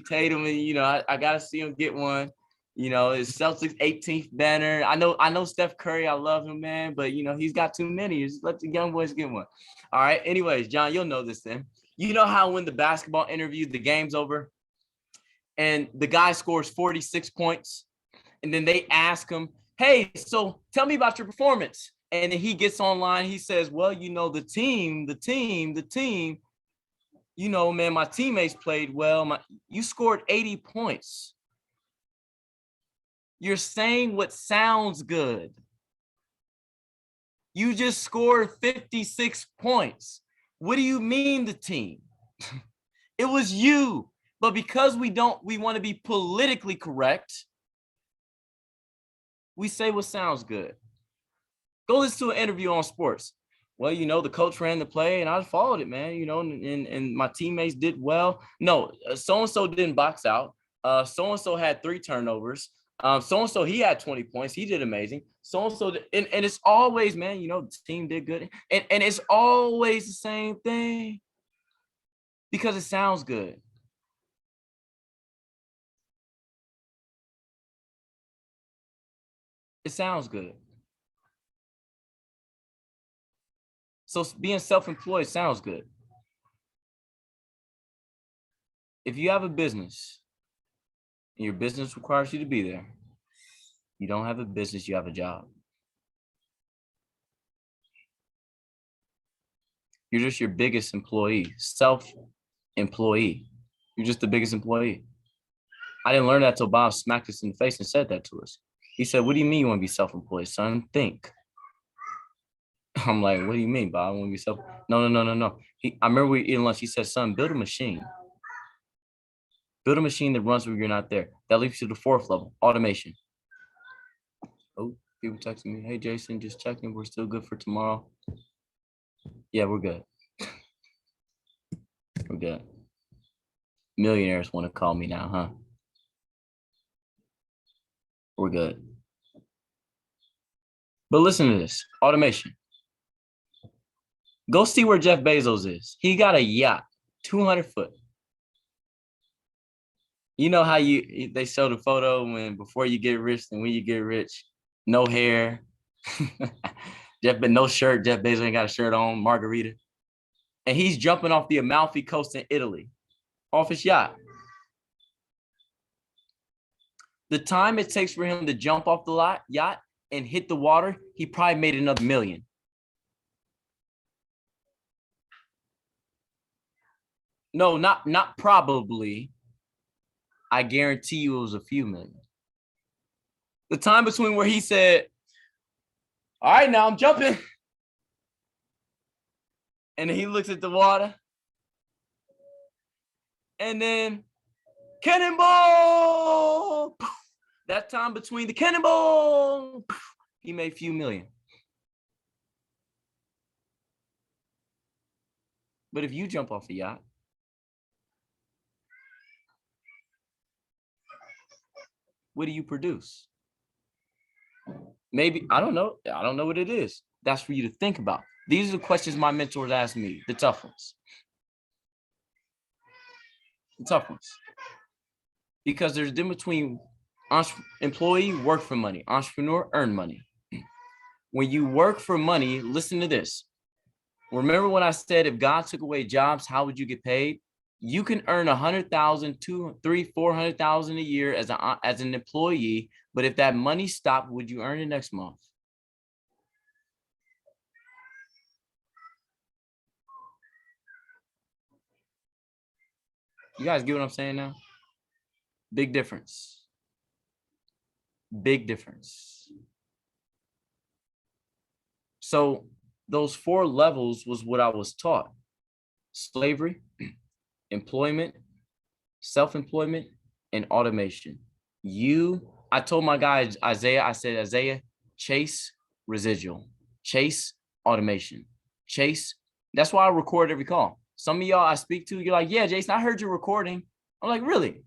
Tatum, and I gotta see him get one. It's Celtics 18th banner. I know Steph Curry. I love him, man, but he's got too many. Just let the young boys get one. All right. Anyways, John, you'll know this then. You know how when the basketball interview, the game's over, and the guy scores 46 points, and then they ask him, "Hey, so tell me about your performance." And then he gets online. He says, well, the team, man, my teammates played well. You scored 80 points. You're saying what sounds good. You just scored 56 points. What do you mean the team? It was you. But because we want to be politically correct, We say what sounds good. Go listen to an interview on sports. Well, you know, the coach ran the play and I followed it, man, you know, and my teammates did well. No, so-and-so didn't box out. So-and-so had 3 turnovers. So-and-so, he had 20 points. He did amazing. So-and-so, and it's always, man, you know, the team did good. And it's always the same thing because it sounds good. It sounds good. So being self-employed sounds good. If you have a business and your business requires you to be there, you don't have a business, you have a job. You're just your biggest employee, self-employee. You're just the biggest employee. I didn't learn that till Bob smacked us in the face and said that to us. He said, what do you mean you want to be self-employed, son? Think. I'm like, what do you mean, Bob? I want to be self? No. I remember we eating lunch. He said, son, build a machine. Build a machine that runs when you're not there. That leads you to the 4th level, automation. Oh, people texting me, hey, Jason, just checking. We're still good for tomorrow. Yeah, we're good. We're good. Millionaires want to call me now, huh? We're good. But listen to this, automation. Go see where Jeff Bezos is. He got a yacht, 200 foot. You know how they show the photo when before you get rich and when you get rich, no hair, no shirt. Jeff Bezos ain't got a shirt on, margarita. And he's jumping off the Amalfi Coast in Italy, off his yacht. The time it takes for him to jump off the yacht and hit the water, he probably made another million. No, not probably. I guarantee you it was a few million. The time between where he said, all right, now I'm jumping. And then he looks at the water. And then cannonball. That time between the cannonball, he made a few million. But if you jump off the yacht, what do you produce? Maybe, I don't know. I don't know what it is. That's for you to think about. These are the questions my mentors asked me, the tough ones. The tough ones. Because there's a difference between employee, work for money, entrepreneur, earn money. When you work for money, listen to this. Remember when I said if God took away jobs, how would you get paid? You can earn 100,000, 200,000, 300,000, 400,000 a year as an employee, but if that money stopped, would you earn it next month? You guys get what I'm saying now? Big difference. Big difference. So those 4 levels was what I was taught. Slavery, employment, self-employment, and automation. I told my guy, Isaiah, I said, Isaiah, chase residual, chase automation, chase. That's why I record every call. Some of y'all I speak to, you're like, yeah, Jason, I heard you recording. I'm like, really?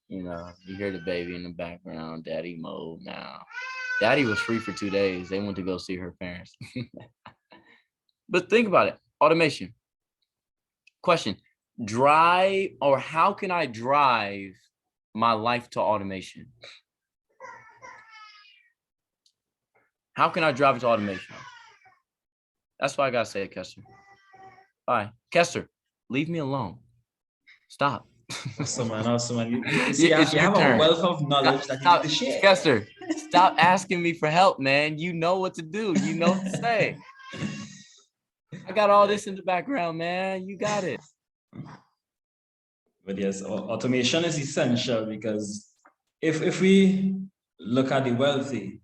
You know, you hear the baby in the background, daddy mode now. Daddy was free for 2 days. They went to go see her parents. But think about it, automation. Question, how can I drive my life to automation? How can I drive it to automation? That's what I gotta say, Kester. All right, Kester, leave me alone. Stop. Awesome, man. You have a wealth of knowledge that you need to share. Kester, stop asking me for help, man. You know what to do. You know what to say. I got all this in the background, man. You got it. But yes, automation is essential because if we look at the wealthy,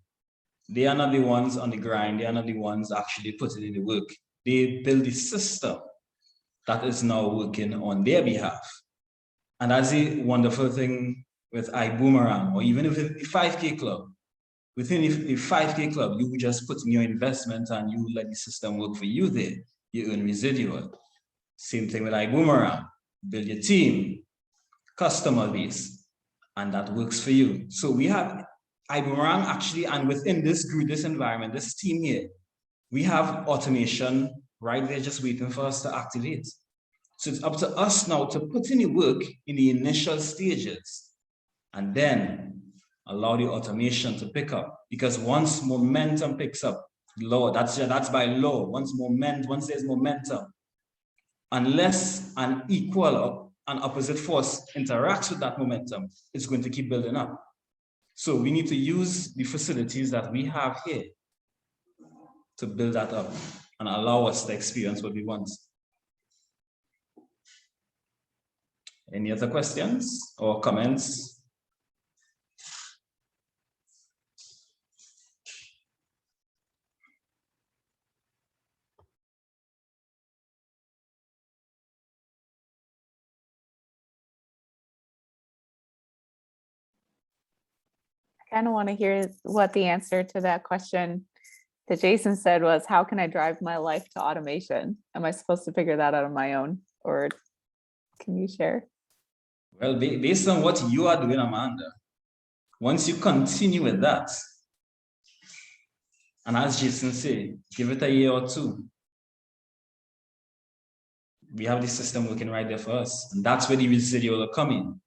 they are not the ones on the grind. They are not the ones actually putting in the work. They build the system that is now working on their behalf. And that's the wonderful thing with iBoomerang, or even within the 5K club. Within the 5K club, you just put in your investment and you let the system work for you there. You earn residual. Same thing with iBoomerang. Build your team, customer base, and that works for you. So we have iBoomerang actually, and within this group, this environment, this team here, we have automation right there just waiting for us to activate. So it's up to us now to put in the work in the initial stages and then allow the automation to pick up. Because once momentum picks up, that's by law. Once there's momentum, unless an equal or an opposite force interacts with that momentum, it's going to keep building up. So we need to use the facilities that we have here to build that up and allow us to experience what we want. Any other questions or comments? I kind of want to hear what the answer to that question that Jason said was, how can I drive my life to automation? Am I supposed to figure that out on my own, or can you share? Well, based on what you are doing, Amanda, once you continue with that, and as Jason said, give it a year or two, we have the system working right there for us. And that's where the residual will come in.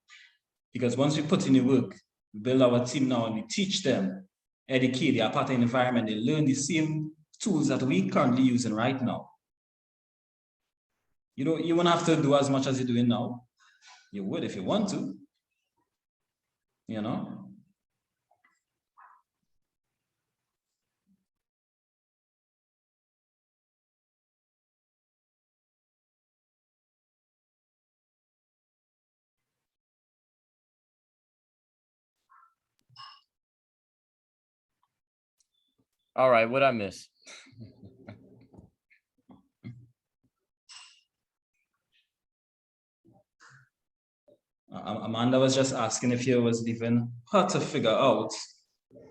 Because once we put in the work, we build our team now and we teach them, educate, they are part of the environment, they learn the same tools that we currently using right now. You won't have to do as much as you're doing now. You would if you want to, you know? All right, what'd I miss? Amanda was just asking if you was leaving her to figure out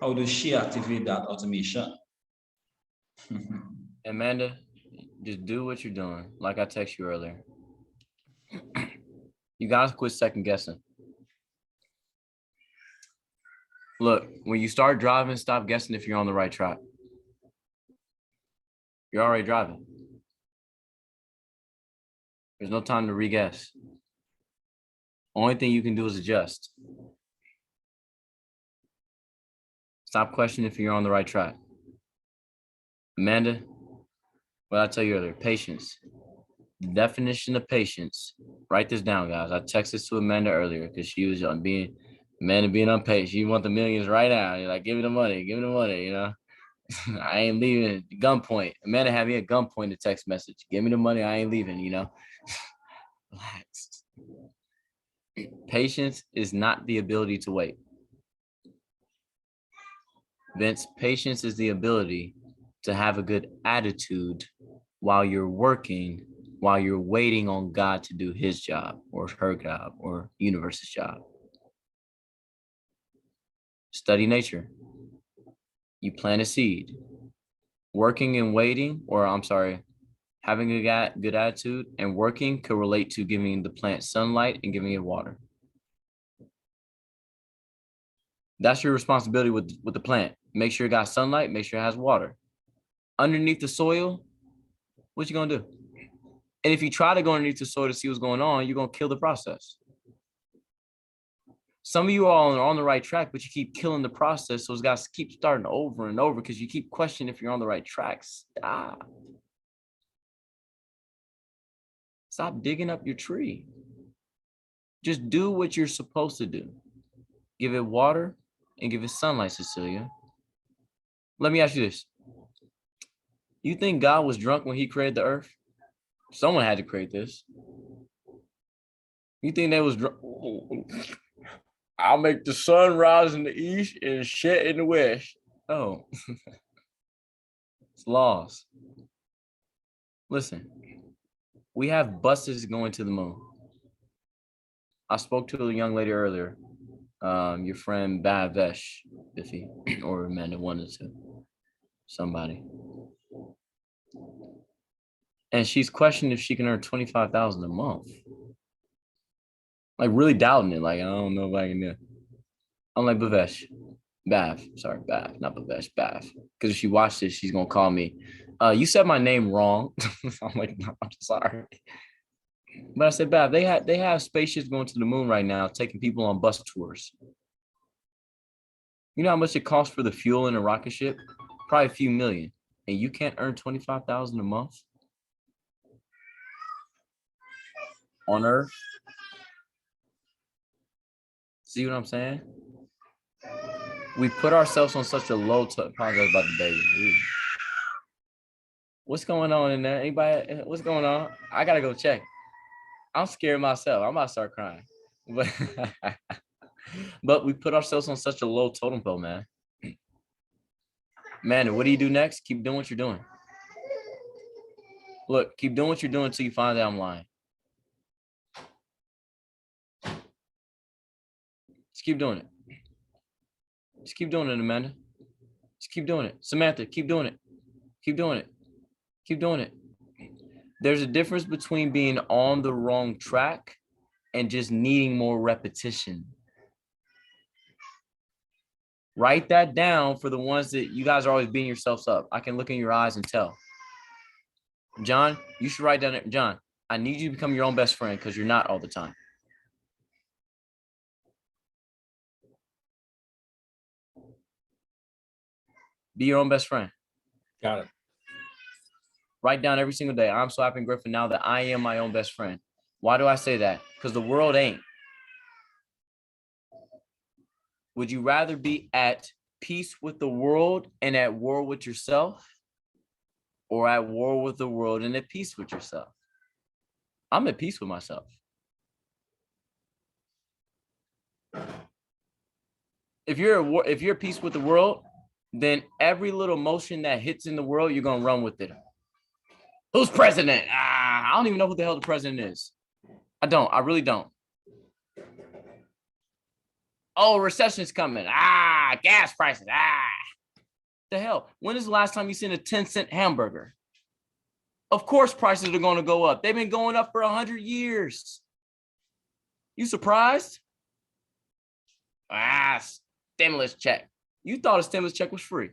how does she activate that automation. Amanda, just do what you're doing. Like I texted you earlier. You gotta quit second guessing. Look, when you start driving, stop guessing if you're on the right track. You're already driving. There's no time to re-guess. Only thing you can do is adjust. Stop questioning if you're on the right track. Amanda, what I tell you earlier, patience. The definition of patience. Write this down, guys. I texted this to Amanda earlier because she was being unpatient. She want the millions right now. You're like, give me the money, you know. I ain't leaving. Gunpoint. Amanda had me at gunpoint, a text message. Give me the money, I ain't leaving, you know. Relax. Patience is not the ability to wait. Vince, patience is the ability to have a good attitude while you're working, while you're waiting on God to do his job or her job or universe's job. Study nature. You plant a seed. Working and waiting, having a good attitude and working could relate to giving the plant sunlight and giving it water. That's your responsibility with the plant. Make sure it got sunlight, make sure it has water. Underneath the soil, what you gonna do? And if you try to go underneath the soil to see what's going on, you're gonna kill the process. Some of you all are on the right track, but you keep killing the process. So it's got to keep starting over and over because you keep questioning if you're on the right track. Stop digging up your tree. Just do what you're supposed to do. Give it water and give it sunlight, Cecilia. Let me ask you this. You think God was drunk when he created the earth? Someone had to create this. You think they was drunk? I'll make the sun rise in the east and set in the west. Oh, it's laws. Listen, we have buses going to the moon. I spoke to a young lady earlier. Your friend Bavesh, Biffy, or Amanda, one or two, somebody. And she's questioning if she can earn 25,000 a month. Like really doubting it. Like, I don't know if I can do it. I'm like, Bavesh, Bav, sorry, Bav, not Bavesh, Bav. Because if she watched this, she's gonna call me. You said my name wrong. I'm like, no, I'm sorry. But I said, Bav, they have spaceships going to the moon right now, taking people on bus tours. You know how much it costs for the fuel in a rocket ship? Probably a few million. And you can't earn 25,000 a month on Earth? See what I'm saying? We put ourselves on such a low apologize about the baby. Ooh. What's going on in there? Anybody? What's going on? I gotta go check. I'm scared myself. I'm about to start crying. But but we put ourselves on such a low totem pole, man. Man, what do you do next? Keep doing what you're doing. Look, keep doing what you're doing until you find out I'm lying. Just keep doing it. Just keep doing it, Amanda. Just keep doing it. Samantha, keep doing it. Keep doing it. Keep doing it. There's a difference between being on the wrong track and just needing more repetition. Write that down for the ones that you guys are always beating yourselves up. I can look in your eyes and tell. John, you should write down, John, I need you to become your own best friend because you're not all the time. Be your own best friend. Got it. Write down every single day. I'm so happy and grateful now that I am my own best friend. Why do I say that? Because the world ain't. Would you rather be at peace with the world and at war with yourself, or at war with the world and at peace with yourself? I'm at peace with myself. If you're at peace with the world, then every little motion that hits in the world, you're gonna run with it. Who's president? I don't even know who the hell the president is. I don't. I really don't. Oh, recession's coming. Gas prices. The hell? When is the last time you seen a 10-cent hamburger? Of course prices are going to go up. They've been going up for 100 years. You surprised? Stimulus check. You thought a stimulus check was free.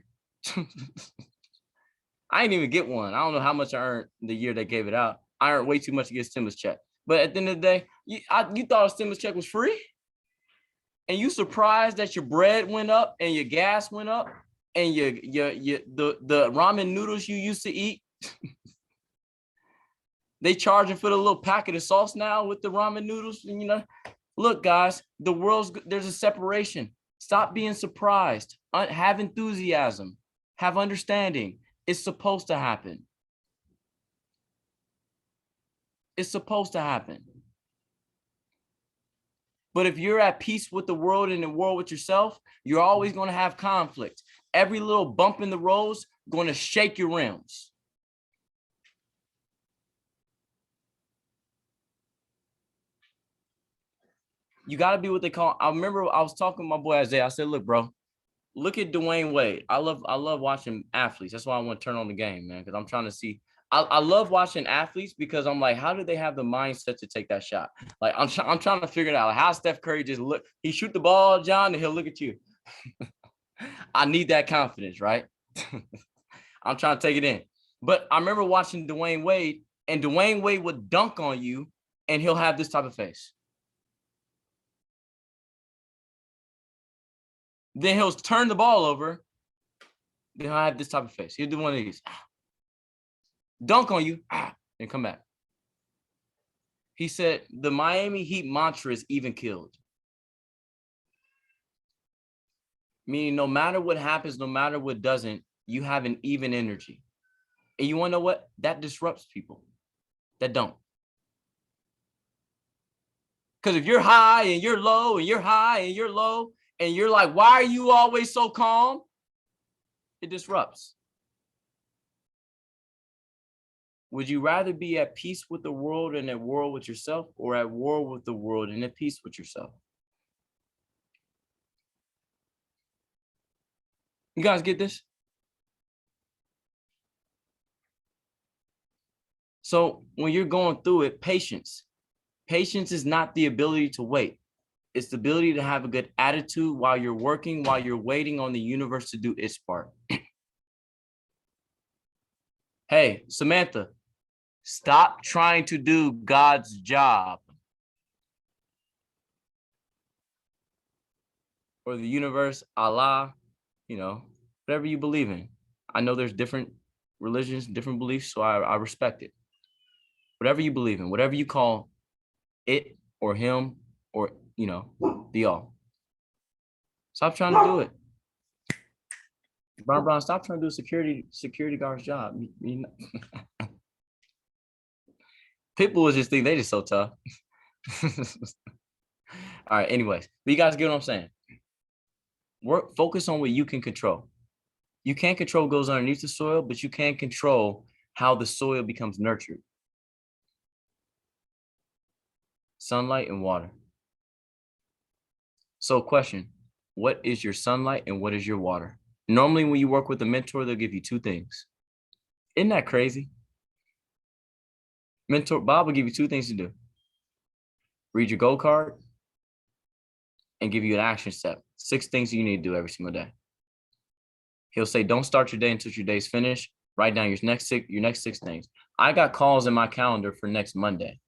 I didn't even get one. I don't know how much I earned the year they gave it out. I earned way too much to get a stimulus check. But at the end of the day, you thought a stimulus check was free? And you surprised that your bread went up and your gas went up and the ramen noodles you used to eat, they charging for the little packet of sauce now with the ramen noodles. And look, guys, there's a separation. Stop being surprised. Have enthusiasm. Have understanding. It's supposed to happen. It's supposed to happen. But if you're at peace with the world and the world with yourself, you're always going to have conflict. Every little bump in the road's going to shake your rims. You got to be what they call. I remember I was talking to my boy Isaiah. I said, look, bro, look at Dwayne Wade. I love watching athletes. That's why I want to turn on the game, man, because I'm trying to see. I love watching athletes because I'm like, how do they have the mindset to take that shot? Like, I'm trying to figure it out. Like, how Steph Curry just look, he shoot the ball, John, and he'll look at you. I need that confidence, right? I'm trying to take it in. But I remember watching Dwayne Wade, and Dwayne Wade would dunk on you, and he'll have this type of face. Then he'll turn the ball over. Then he'll have this type of face. He'll do one of these. Dunk on you, and come back. He said the Miami Heat mantra is even killed. Meaning no matter what happens, no matter what doesn't, you have an even energy. And you want to know what? That disrupts people that don't. Because if you're high and you're low and you're high and you're low and you're like, why are you always so calm? It disrupts. Would you rather be at peace with the world and at war with yourself, or at war with the world and at peace with yourself? You guys get this? So when you're going through it, patience. Patience is not the ability to wait. It's the ability to have a good attitude while you're working, while you're waiting on the universe to do its part. Hey, Samantha, stop trying to do God's job. Or the universe, Allah, whatever you believe in. I know there's different religions, different beliefs, so I respect it. Whatever you believe in, whatever you call it or him or, the all. Stop trying to do it. Brown, stop trying to do security guard's job. People will just think they just so tough. All right, anyways, but you guys get what I'm saying? Focus on what you can control. You can't control what goes underneath the soil, but you can control how the soil becomes nurtured. Sunlight and water. So question, what is your sunlight and what is your water? Normally when you work with a mentor, they'll give you two things. Isn't that crazy? Mentor Bob will give you two things to do. Read your goal card and give you an action step. 6 things you need to do every single day. He'll say, don't start your day until your day's finished. Write down your next 6 things. I got calls in my calendar for next Monday.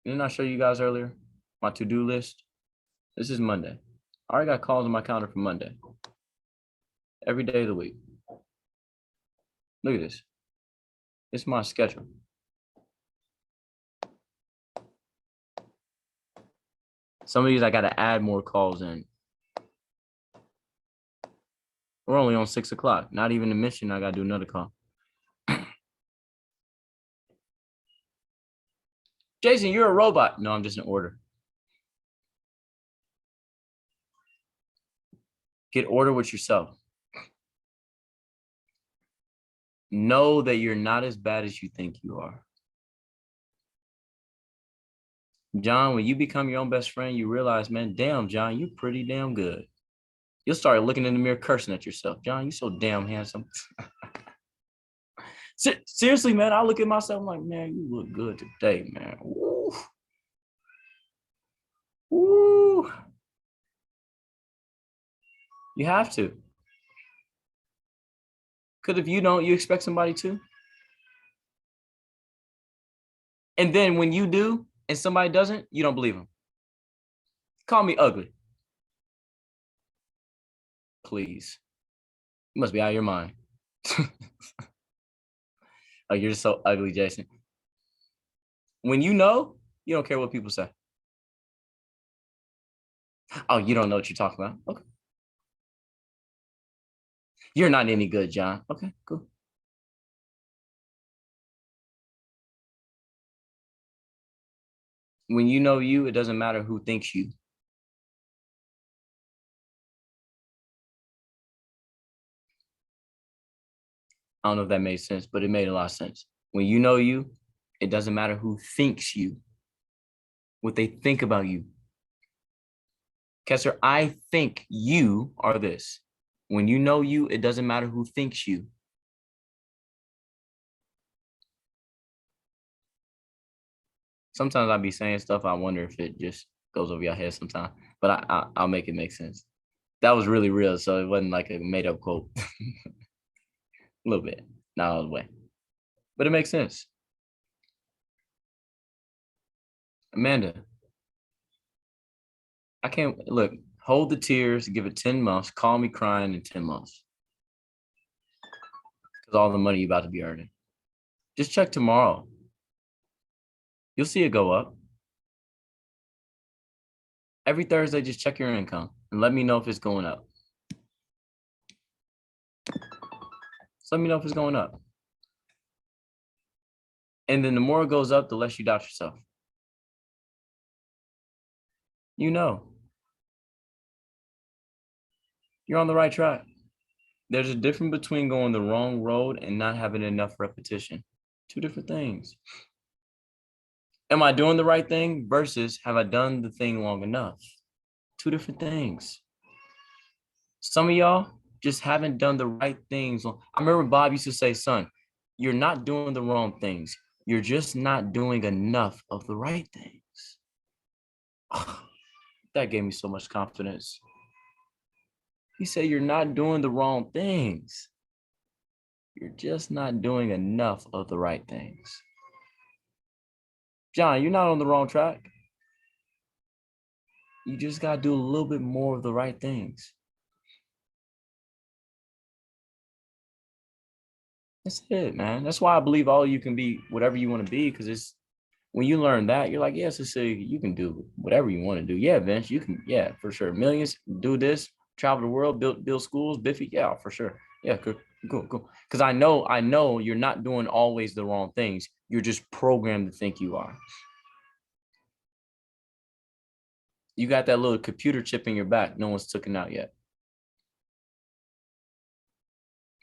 Didn't I show you guys earlier my to-do list? This is Monday. I already got calls in my calendar for Monday. Every day of the week. Look at this. It's my schedule. Some of these I got to add more calls in. We're only on 6 o'clock. Not even a mission. I got to do another call. Jason, you're a robot. No, I'm just an order. Get order with yourself. Know that you're not as bad as you think you are. John, when you become your own best friend, you realize, man, damn, John, you're pretty damn good. You'll start looking in the mirror, cursing at yourself. John, you're so damn handsome. Seriously, man, I look at myself, I'm like, man, you look good today, man. Woo. Woo. You have to. Because if you don't, you expect somebody to. And then when you do, and somebody doesn't, you don't believe them. Call me ugly. Please. You must be out of your mind. Oh, you're just so ugly, Jason. When you know, you don't care what people say. Oh, you don't know what you're talking about. Okay. You're not any good, John. Okay, cool. When you know you, it doesn't matter who thinks you. I don't know if that made sense, but it made a lot of sense. When you know you, it doesn't matter who thinks you, what they think about you. Kessler, I think you are this. When you know you, it doesn't matter who thinks you. Sometimes I'll be saying stuff, I wonder if it just goes over your head sometimes, but I'll make it make sense. That was really real, so it wasn't like a made up quote. A little bit, not all the way, but it makes sense. Amanda, I can't, look, hold the tears, give it 10 months, call me crying in 10 months. Because all the money you're about to be earning. Just check tomorrow. You'll see it go up. Every Thursday, just check your income and let me know if it's going up. Just let me know if it's going up. And then the more it goes up, the less you doubt yourself. You know. You're on the right track. There's a difference between going the wrong road and not having enough repetition. 2 different things. Am I doing the right thing versus have I done the thing long enough? 2 different things. Some of y'all just haven't done the right things. I remember Bob used to say, son, you're not doing the wrong things. You're just not doing enough of the right things. That gave me so much confidence. He said, you're not doing the wrong things. You're just not doing enough of the right things. John, you're not on the wrong track. You just got to do a little bit more of the right things. That's it, man. That's why I believe all of you can be whatever you want to be, because it's when you learn that, you're like, yes, it's you can do whatever you want to do. Yeah, Vince, you can, yeah, for sure. Millions, do this, travel the world, build schools, Biffy, yeah, for sure. Yeah, cool. Because I know you're not doing always the wrong things. You're just programmed to think you are. You got that little computer chip in your back. No one's taken out yet.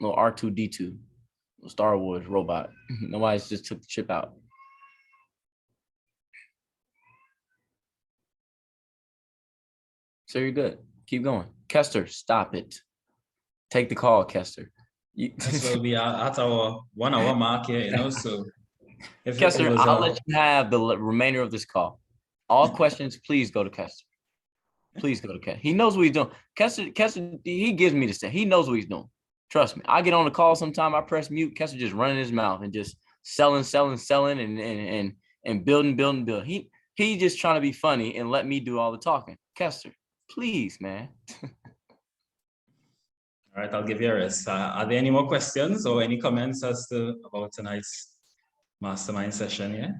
Little R2D2, Star Wars robot. Nobody's just took the chip out. So you're good. Keep going. Kester, stop it. Take the call, Kester. This will be at our 1 hour mark here, you know, so if Kester, it was I'll let you have the remainder of this call. All questions, please go to Kester. Please go to Kester. He knows what he's doing. Kester, he gives me the stuff. He knows what he's doing. Trust me. I get on the call sometime, I press mute, Kester just running his mouth and just selling and building. He just trying to be funny and let me do all the talking. Kester, please, man. All right, I'll give you a rest. Are there any more questions or any comments as to about tonight's mastermind session? Yeah.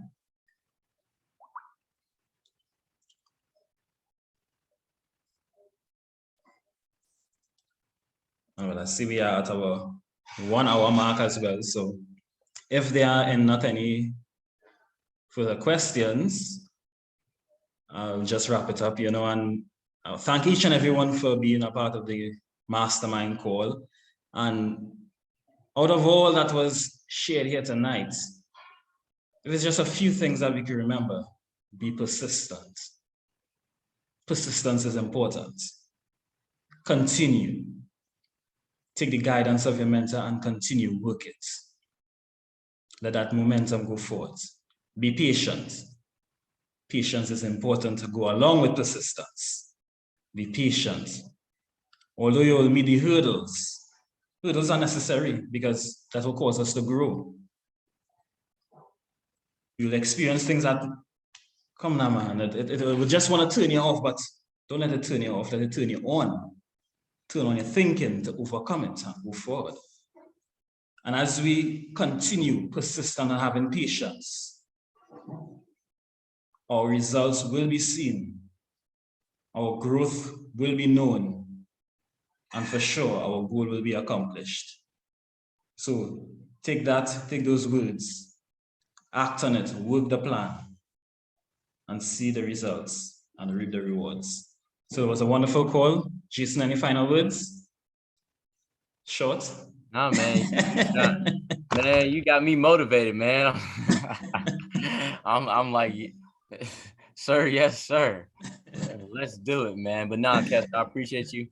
All right, I see we are at our 1 hour mark as well. So if there are not any further questions, I'll just wrap it up, you know, and I'll thank each and everyone for being a part of the mastermind call. And out of all that was shared here tonight, there's just a few things that we can remember. Be persistent. Persistence is important. Continue. Take the guidance of your mentor and continue, work it. Let that momentum go forward. Be patient. Patience is important to go along with persistence. Be patient. Although you will meet the hurdles are necessary because that will cause us to grow. You'll experience things that, come now, man, it will just want to turn you off, but don't let it turn you off, let it turn you on. Turn on your thinking to overcome it and move forward. And as we continue persistent and having patience, our results will be seen, our growth will be known, and for sure, our goal will be accomplished. So take those words, act on it, work the plan, and see the results and reap the rewards. So it was a wonderful call. Jason, any final words? Short? Nah, man. Man, you got me motivated, man. I'm like, sir, yes, sir. Let's do it, man. But nah, Kester, I appreciate you.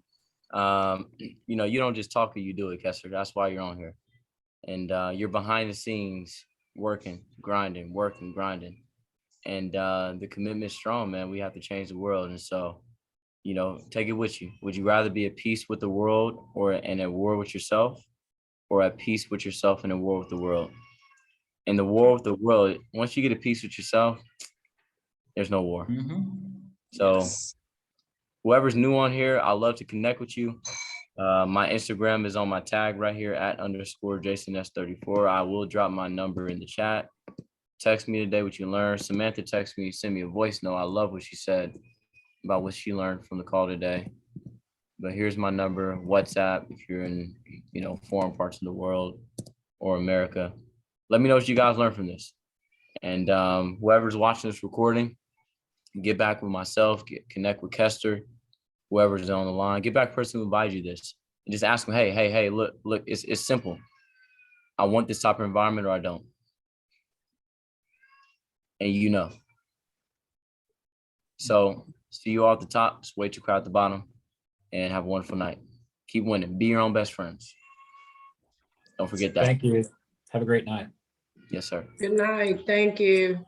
You know, you don't just talk it, you do it, Kester. That's why you're on here. And you're behind the scenes working, grinding. And the commitment's strong, man. We have to change the world. And so, you know, take it with you. Would you rather be at peace with the world or in a war with yourself, or at peace with yourself and a war with the world? In the war with the world, once you get at peace with yourself, there's no war. So yes. Whoever's new on here, I'd love to connect with you. My Instagram is on my tag right here @_JasonS34. I will drop my number in the chat. Text me today what you learned. Samantha text me, send me a voice note. I love what she said about what she learned from the call today. But here's my number, WhatsApp, if you're in, you know, foreign parts of the world or America. Let me know what you guys learned from this. And whoever's watching this recording, get back with myself, connect with Kester, whoever's on the line, get back to the person who invited you this. And just ask them, hey, look, it's simple. I want this type of environment or I don't. And you know. So see you all at the top, just wait your crowd at the bottom, and have a wonderful night. Keep winning. Be your own best friends. Don't forget that. Thank you. Have a great night. Yes, sir. Good night. Thank you.